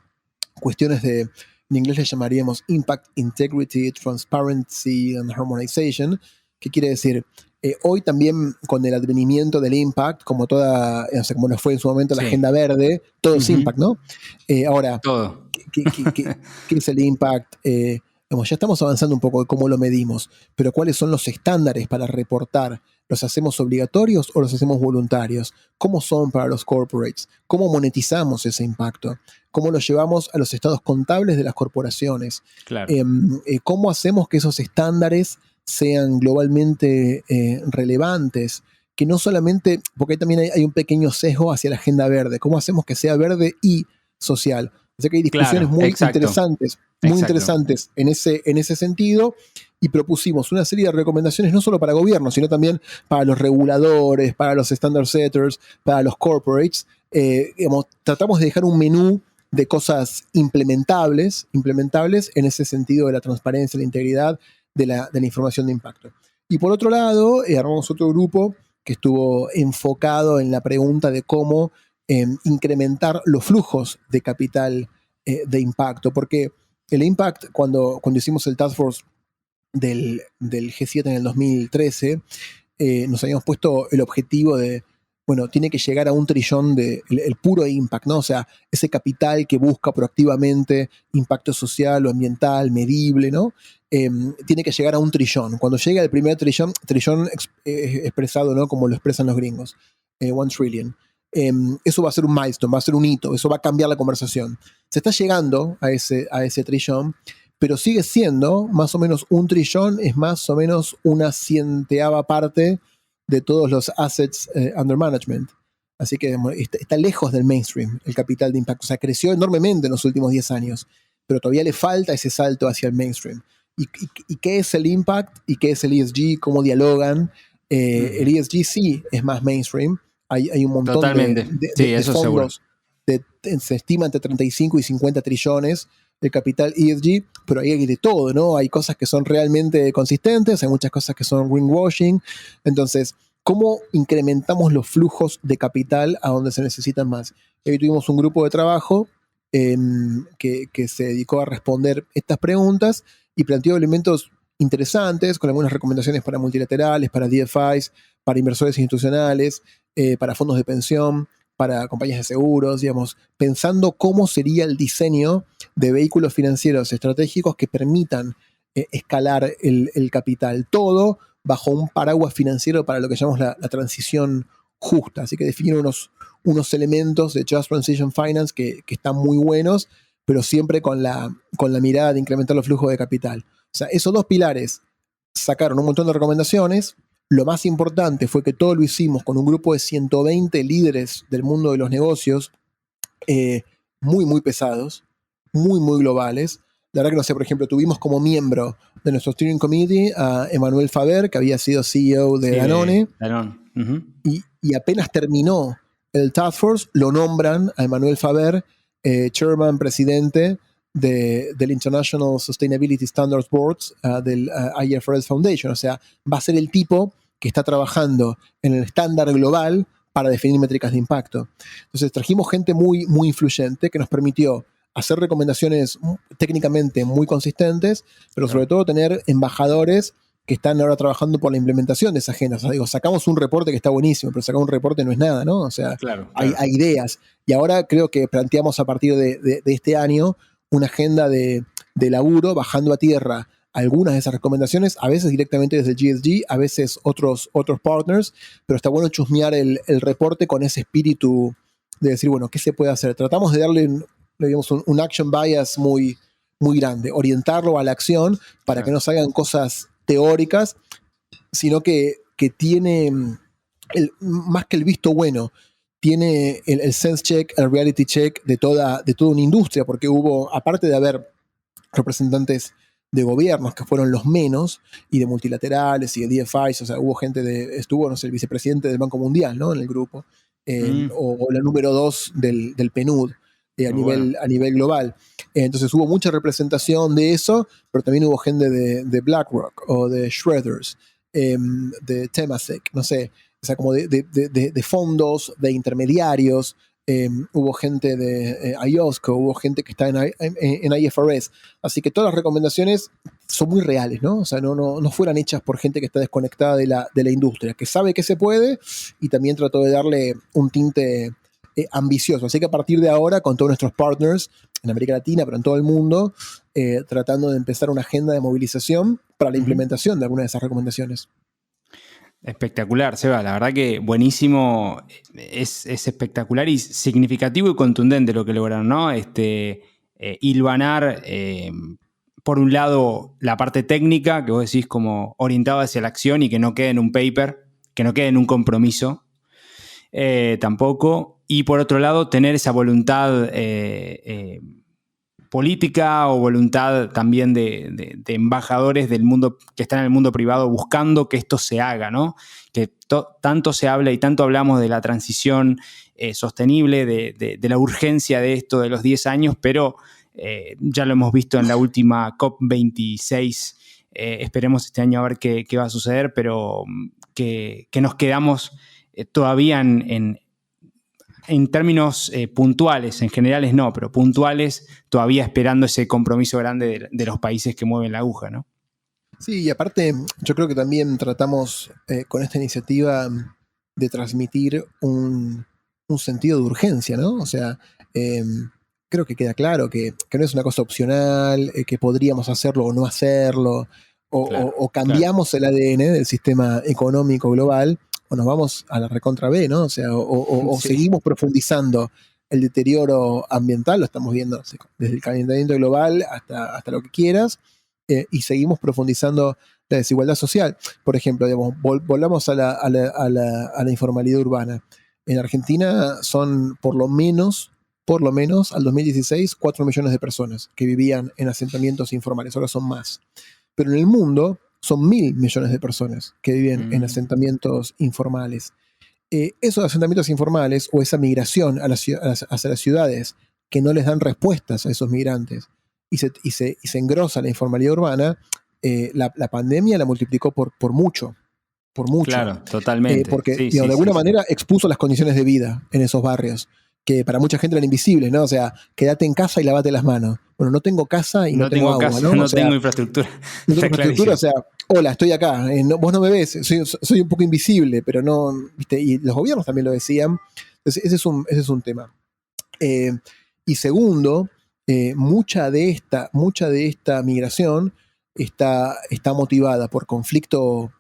cuestiones en inglés le llamaríamos Impact, Integrity, Transparency and Harmonization, que quiere decir, hoy también con el advenimiento del Impact, como como nos fue en su momento la Agenda Verde, todo es Impact, ¿no? Ahora, todo. ¿Qué es el Impact? Ya estamos avanzando un poco de cómo lo medimos, pero ¿cuáles son los estándares para reportar? ¿Los hacemos obligatorios o los hacemos voluntarios? ¿Cómo son para los corporates? ¿Cómo monetizamos ese impacto? ¿Cómo lo llevamos a los estados contables de las corporaciones? Claro. ¿Cómo hacemos que esos estándares sean globalmente relevantes? Que no solamente, porque ahí también hay un pequeño sesgo hacia la agenda verde. ¿Cómo hacemos que sea verde y social? Así que hay discusiones muy interesantes en ese sentido, y propusimos una serie de recomendaciones no solo para gobiernos, sino también para los reguladores, para los standard setters, para los corporates. Tratamos de dejar un menú de cosas implementables en ese sentido de la transparencia, la integridad de la información de impacto. Y por otro lado, armamos otro grupo que estuvo enfocado en la pregunta de cómo incrementar los flujos de capital de impacto, porque el impact, cuando hicimos el Task Force del G7 en el 2013, nos habíamos puesto el objetivo de, bueno, tiene que llegar a $1 trillón el puro impact, ¿no? O sea, ese capital que busca proactivamente impacto social o ambiental, medible, ¿no? Tiene que llegar a $1 trillón. Cuando llega el primer trillón expresado, ¿no? Como lo expresan los gringos, $1 trillion. Eso va a ser un milestone, va a ser un hito, eso va a cambiar la conversación. Se está llegando a ese trillón, pero sigue siendo más o menos $1 trillón, es más o menos una 100ª parte de todos los assets under management. Así que está lejos del mainstream el capital de impacto. O sea, creció enormemente en los últimos 10 años, pero todavía le falta ese salto hacia el mainstream. ¿Y qué es el impact? ¿Y qué es el ESG? ¿Cómo dialogan? El ESG sí es más mainstream. Hay un montón de fondos. Se estima entre 35 y 50 trillones de capital ESG, pero ahí hay de todo, ¿no? Hay cosas que son realmente consistentes, hay muchas cosas que son greenwashing. Entonces, ¿cómo incrementamos los flujos de capital a donde se necesitan más? Hoy tuvimos un grupo de trabajo que se dedicó a responder estas preguntas y planteó elementos interesantes, con algunas recomendaciones para multilaterales, para DFIs, para inversores institucionales, para fondos de pensión, para compañías de seguros, digamos, pensando cómo sería el diseño de vehículos financieros estratégicos que permitan escalar el capital. Todo bajo un paraguas financiero para lo que llamamos la transición justa. Así que definir unos elementos de Just Transition Finance que están muy buenos, pero siempre con la mirada de incrementar los flujos de capital. O sea, esos dos pilares sacaron un montón de recomendaciones. Lo más importante fue que todo lo hicimos con un grupo de 120 líderes del mundo de los negocios, muy, muy pesados, muy, muy globales. La verdad que no sé, por ejemplo, tuvimos como miembro de nuestro steering committee a Emmanuel Faber, que había sido CEO de Danone. Y apenas terminó el Task Force, lo nombran a Emmanuel Faber, chairman, presidente del International Sustainability Standards Boards del IFRS Foundation. O sea, va a ser el tipo que está trabajando en el estándar global para definir métricas de impacto. Entonces trajimos gente muy, muy influyente que nos permitió hacer recomendaciones técnicamente muy consistentes, pero sobre todo tener embajadores que están ahora trabajando por la implementación de esa agenda. O sea, digo, sacamos un reporte que está buenísimo, pero sacar un reporte no es nada, ¿no? O sea, hay ideas. Y ahora creo que planteamos a partir de este año una agenda de laburo, bajando a tierra algunas de esas recomendaciones, a veces directamente desde el GSG, a veces otros partners, pero está bueno chusmear el reporte con ese espíritu de decir, bueno, ¿qué se puede hacer? Tratamos de darle digamos, un action bias muy, muy grande, orientarlo a la acción para que no salgan cosas teóricas, sino que tiene, más que el visto bueno, tiene el sense check, el reality check de toda una industria, porque hubo, aparte de haber representantes de gobiernos que fueron los menos, y de multilaterales y de DFIs, o sea, hubo gente estuvo, no sé, el vicepresidente del Banco Mundial, ¿no? En el grupo, o la número 2 del PNUD, a nivel global. Entonces hubo mucha representación de eso, pero también hubo gente de BlackRock o de Schroders, de Temasek, no sé, o sea, como de fondos, de intermediarios. Hubo gente de IOSCO, hubo gente que está en IFRS. Así que todas las recomendaciones son muy reales, ¿no? O sea, no fueran hechas por gente que está desconectada de la industria, que sabe que se puede y también trató de darle un tinte ambicioso. Así que a partir de ahora, con todos nuestros partners en América Latina, pero en todo el mundo, tratando de empezar una agenda de movilización para la implementación de algunas de esas recomendaciones. Espectacular, Seba. La verdad que buenísimo. Es espectacular y significativo y contundente lo que lograron, ¿no? Hilvanar, por un lado, la parte técnica, que vos decís como orientada hacia la acción y que no quede en un paper, que no quede en un compromiso tampoco. Y por otro lado, tener esa voluntad política o voluntad también de embajadores del mundo que están en el mundo privado buscando que esto se haga, ¿no? Que tanto se habla y tanto hablamos de la transición sostenible, de la urgencia de esto de los 10 años, pero ya lo hemos visto en la última COP26 esperemos este año a ver qué va a suceder, pero que nos quedamos todavía en términos puntuales, en generales no, pero puntuales, todavía esperando ese compromiso grande de los países que mueven la aguja, ¿no? Sí, y aparte yo creo que también tratamos con esta iniciativa de transmitir un sentido de urgencia, ¿no? O sea, creo que queda claro que no es una cosa opcional, que podríamos hacerlo o no hacerlo, o cambiamos el ADN del sistema económico global, o nos vamos a la recontra B, ¿no? O sea, o Sí. seguimos profundizando el deterioro ambiental, lo estamos viendo desde el calentamiento global hasta lo que quieras, y seguimos profundizando la desigualdad social. Por ejemplo, digamos, volvamos a la informalidad urbana. En Argentina son por lo menos al 2016, 4 millones de personas que vivían en asentamientos informales, ahora son más. Pero en el mundo son 1.000 millones de personas que viven en asentamientos informales. Esos asentamientos informales o esa migración hacia las ciudades que no les dan respuestas a esos migrantes y se engrosa la informalidad urbana, la pandemia la multiplicó por mucho. Por mucho. Claro, totalmente. Porque de alguna manera expuso las condiciones de vida en esos barrios, que para mucha gente eran invisibles, ¿no? O sea, quédate en casa y lavate las manos. Bueno, no tengo casa y no tengo agua, casa, ¿no? No o sea, tengo infraestructura. No tengo infraestructura, o sea, hola, estoy acá, vos no me ves, soy un poco invisible, pero no, ¿viste? Y los gobiernos también lo decían. Entonces, ese es un tema. Y segundo, mucha de esta migración está motivada por conflicto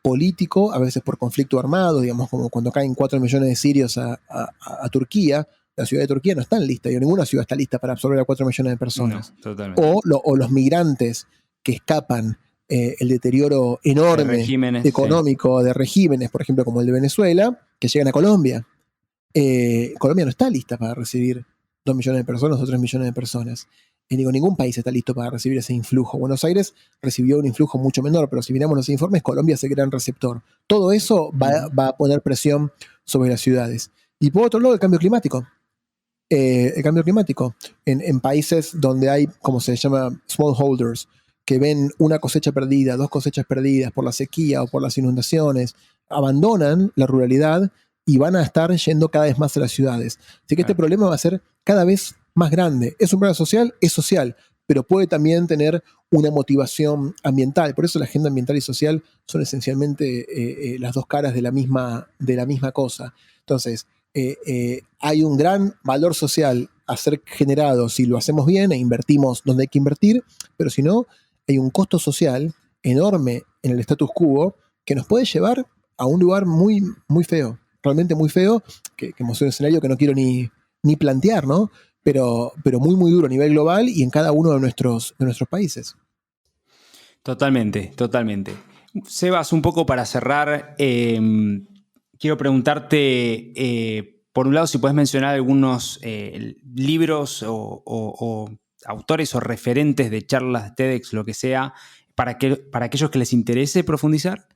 político, a veces por conflicto armado, digamos, como cuando caen 4 millones de sirios a Turquía. La ciudad de Turquía no está lista, ninguna ciudad está lista para absorber a 4 millones de personas. No, totalmente. O los migrantes que escapan el deterioro enorme económico de regímenes, por ejemplo, como el de Venezuela, que llegan a Colombia. Colombia no está lista para recibir 2 millones de personas o 3 millones de personas. Ningún país está listo para recibir ese influjo. Buenos Aires recibió un influjo mucho menor, pero si miramos los informes, Colombia es el gran receptor. Todo eso va a poner presión sobre las ciudades. Y por otro lado, el cambio climático. En países donde hay, como se llama, smallholders, que ven una cosecha perdida, 2 cosechas perdidas por la sequía o por las inundaciones, abandonan la ruralidad y van a estar yendo cada vez más a las ciudades. Así que este problema va a ser cada vez más grande. ¿Es un problema social? Es social, pero puede también tener una motivación ambiental. Por eso la agenda ambiental y social son esencialmente las dos caras de la misma cosa. Entonces, hay un gran valor social a ser generado si lo hacemos bien e invertimos donde hay que invertir, pero si no, hay un costo social enorme en el status quo que nos puede llevar a un lugar muy, muy feo, realmente muy feo, que es un escenario que no quiero ni plantear, ¿no? Pero muy, muy duro a nivel global y en cada uno de nuestros países. Totalmente. Sebas, un poco para cerrar, quiero preguntarte, por un lado, si puedes mencionar algunos libros o autores o referentes de charlas TEDx, lo que sea, para aquellos que les interese profundizar.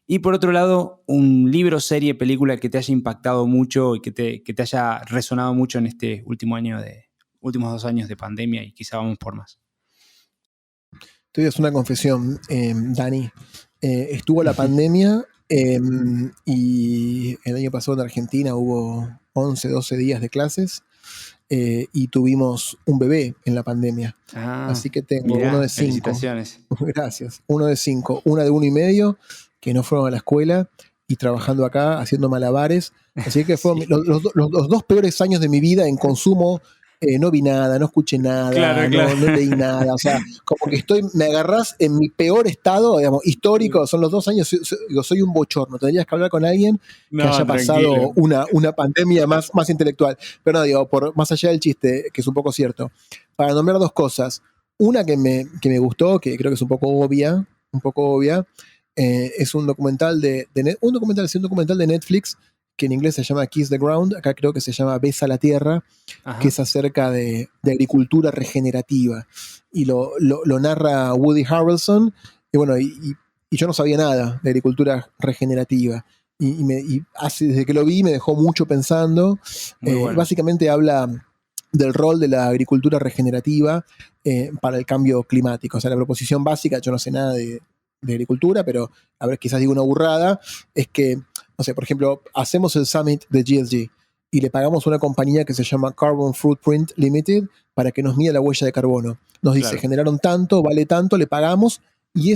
Y por otro lado, un libro, serie, película que te haya impactado mucho y que te haya resonado mucho en este últimos 2 años de pandemia, y quizá vamos por más. Te voy a hacer una confesión, Dani. Estuvo la pandemia y el año pasado en Argentina hubo 11, 12 días de clases y tuvimos un bebé en la pandemia. Así que tengo uno de 5. Felicitaciones. Gracias. Uno de 5, una de 1 y medio, que no fueron a la escuela y trabajando acá, haciendo malabares. Así que fueron los 2 peores años de mi vida en consumo. No vi nada, no escuché nada, claro. No leí nada. O sea, como que me agarrás en mi peor estado, digamos, histórico. Son los 2 años, soy un bochorno. Tendrías que hablar con alguien que haya pasado una pandemia más intelectual. Pero no, digo, más allá del chiste, que es un poco cierto. Para nombrar 2 cosas. Una que me gustó, que creo que es un poco obvia, es un documental de Netflix, que en inglés se llama Kiss the Ground, acá creo que se llama Besa la Tierra, que es acerca de agricultura regenerativa. Y lo narra Woody Harrelson, y bueno, y yo no sabía nada de agricultura regenerativa. Y desde que lo vi me dejó mucho pensando. Bueno. Básicamente habla del rol de la agricultura regenerativa para el cambio climático. O sea, la proposición básica, yo no sé nada de agricultura, pero a ver, quizás digo una burrada, es que, no sé, por ejemplo, hacemos el summit de GSG y le pagamos a una compañía que se llama Carbon Footprint Limited para que nos mida la huella de carbono. Nos dice, Claro. generaron tanto, vale tanto, le pagamos, y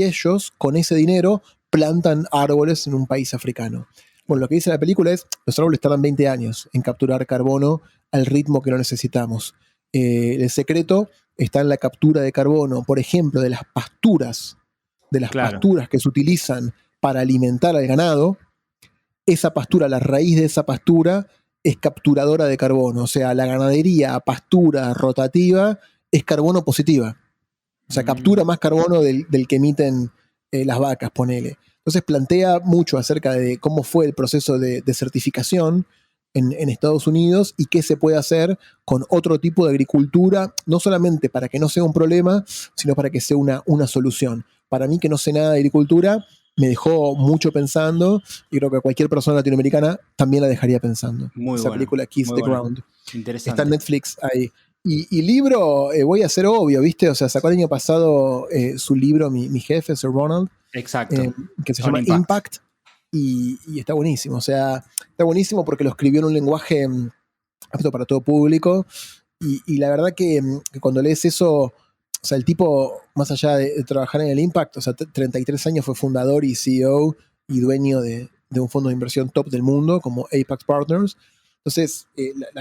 ellos, con ese dinero, plantan árboles en un país africano. Bueno, lo que dice la película es, los árboles tardan 20 años en capturar carbono al ritmo que lo necesitamos. El secreto está en la captura de carbono, por ejemplo, de las pasturas Claro. que se utilizan para alimentar al ganado. Esa pastura, la raíz de esa pastura es capturadora de carbono. O sea, la ganadería a pastura rotativa es carbono positiva. O sea, captura más carbono del que emiten las vacas, ponele. Entonces plantea mucho acerca de cómo fue el proceso de certificación en Estados Unidos y qué se puede hacer con otro tipo de agricultura, no solamente para que no sea un problema, sino para que sea una solución. Para mí, que no sé nada de agricultura, me dejó mucho pensando, y creo que cualquier persona latinoamericana también la dejaría pensando. Muy Esa bueno. película Kiss Muy the bueno. Ground. Interesante. Está en Netflix ahí. Y libro, voy a ser obvio, ¿viste? O sea, sacó el año pasado su libro, mi jefe, Sir Ronald, Exacto. que se On llama Impact. Impact, y está buenísimo. O sea, está buenísimo porque lo escribió en un lenguaje apto para todo público, y la verdad que cuando lees eso, o sea, el tipo, más allá de trabajar en el Impact, o sea, 33 años fue fundador y CEO y dueño de un fondo de inversión top del mundo como Apex Partners. Entonces,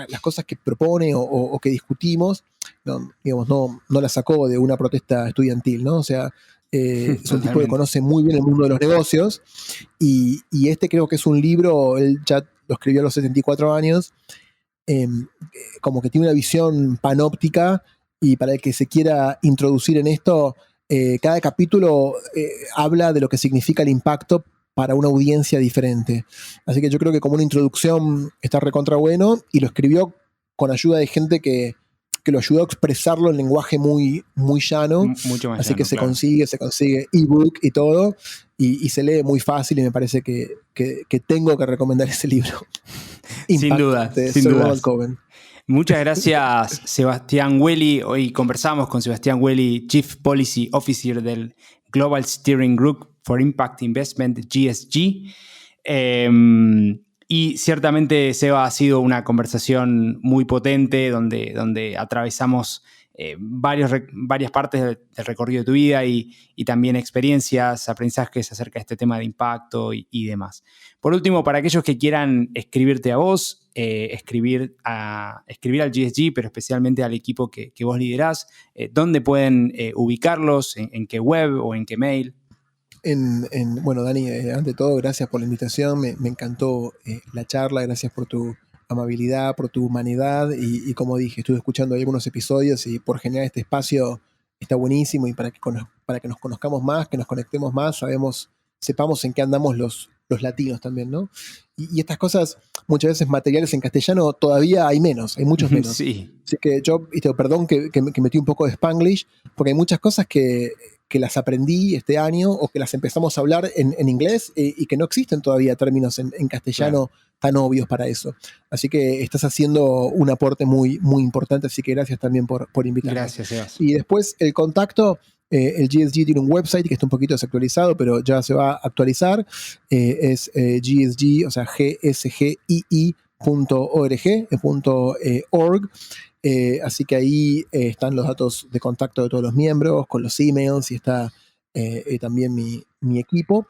las cosas que propone o que discutimos, no, digamos, no las sacó de una protesta estudiantil, ¿no? O sea, es un tipo que conoce muy bien el mundo de los negocios, y este creo que es un libro, él ya lo escribió a los 74 años, como que tiene una visión panóptica, y para el que se quiera introducir en esto, cada capítulo habla de lo que significa el impacto para una audiencia diferente. Así que yo creo que como una introducción está recontra bueno, y lo escribió con ayuda de gente que lo ayudó a expresarlo en lenguaje muy, muy llano. Mucho más Así llano, que se claro. consigue ebook y todo, y se lee muy fácil, y me parece que tengo que recomendar ese libro. Sin duda, de sin Sir dudas. Ronald Cohen. Muchas gracias, Sebastián Welli. Hoy conversamos con Sebastián Welli, Chief Policy Officer del Global Steering Group for Impact Investment, GSG. Y ciertamente, Seba, ha sido una conversación muy potente donde atravesamos varias partes del recorrido de tu vida y también experiencias, aprendizajes acerca de este tema de impacto y demás. Por último, para aquellos que quieran escribirte a vos, escribir al GSG, pero especialmente al equipo que vos liderás, ¿dónde pueden ubicarlos? ¿En qué web o en qué mail? Bueno, Dani, ante todo, gracias por la invitación. Me encantó la charla. Gracias por tu amabilidad, por tu humanidad, y como dije, estuve escuchando algunos episodios, y por generar este espacio está buenísimo, y para que nos conozcamos más, que nos conectemos más, sepamos en qué andamos los latinos también, ¿no? Y estas cosas, muchas veces materiales en castellano, todavía hay muchos menos. Sí. Así que yo, perdón que metí un poco de Spanglish, porque hay muchas cosas que las aprendí este año, o que las empezamos a hablar en inglés, y que no existen todavía términos en castellano, claro, tan obvios para eso. Así que estás haciendo un aporte muy, muy importante, así que gracias también por invitarme. Gracias, Sebas. Y después el contacto, el GSG tiene un website que está un poquito desactualizado, pero ya se va a actualizar. Es GSG, o sea, gsgii.org. Así que ahí están los datos de contacto de todos los miembros, con los emails, y está también mi equipo.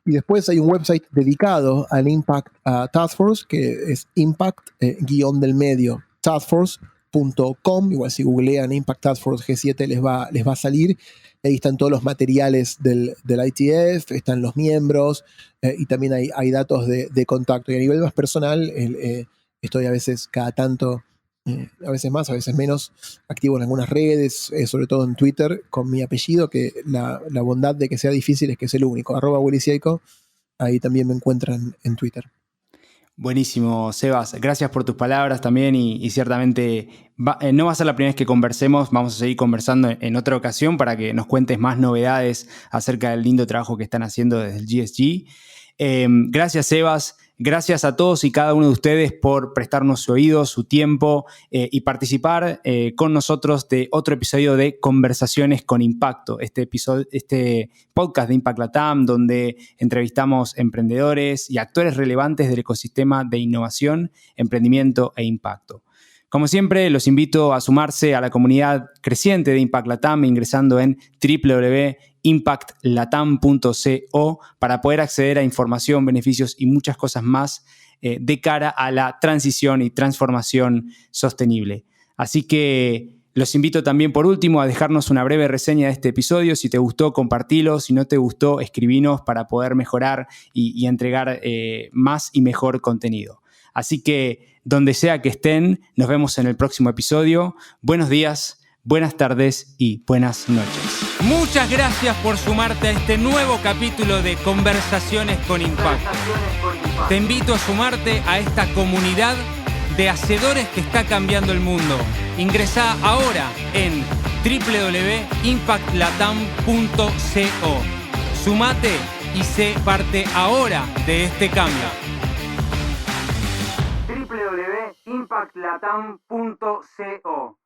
Y después hay un website dedicado al Impact Task Force, que es impact-del-medio taskforce.com. Igual si googlean Impact Task Force G7 les va a salir. Ahí están todos los materiales del ITF, están los miembros, y también hay datos de contacto. Y a nivel más personal, estoy a veces cada tanto, a veces más, a veces menos, activo en algunas redes, sobre todo en Twitter, con mi apellido, que la bondad de que sea difícil es que es el único, @WillyCieco. Ahí también me encuentran en Twitter. Buenísimo, Sebas. Gracias por tus palabras también, y ciertamente no va a ser la primera vez que conversemos. Vamos a seguir conversando en otra ocasión para que nos cuentes más novedades acerca del lindo trabajo que están haciendo desde el GSG. Gracias, Sebas. Gracias a todos y cada uno de ustedes por prestarnos su oído, su tiempo y participar con nosotros de otro episodio de Conversaciones con Impacto, este podcast de Impact Latam, donde entrevistamos emprendedores y actores relevantes del ecosistema de innovación, emprendimiento e impacto. Como siempre, los invito a sumarse a la comunidad creciente de Impact Latam ingresando en www.impactlatam.co para poder acceder a información, beneficios y muchas cosas más de cara a la transición y transformación sostenible. Así que los invito también, por último, a dejarnos una breve reseña de este episodio. Si te gustó, compartilo. Si no te gustó, escribinos para poder mejorar y entregar más y mejor contenido. Así que, donde sea que estén, nos vemos en el próximo episodio. Buenos días, buenas tardes y buenas noches. Muchas gracias por sumarte a este nuevo capítulo de Conversaciones con Impacto. Te invito a sumarte a esta comunidad de hacedores que está cambiando el mundo. Ingresá ahora en www.impactlatam.co. Sumate y sé parte ahora de este cambio. www.impactlatam.co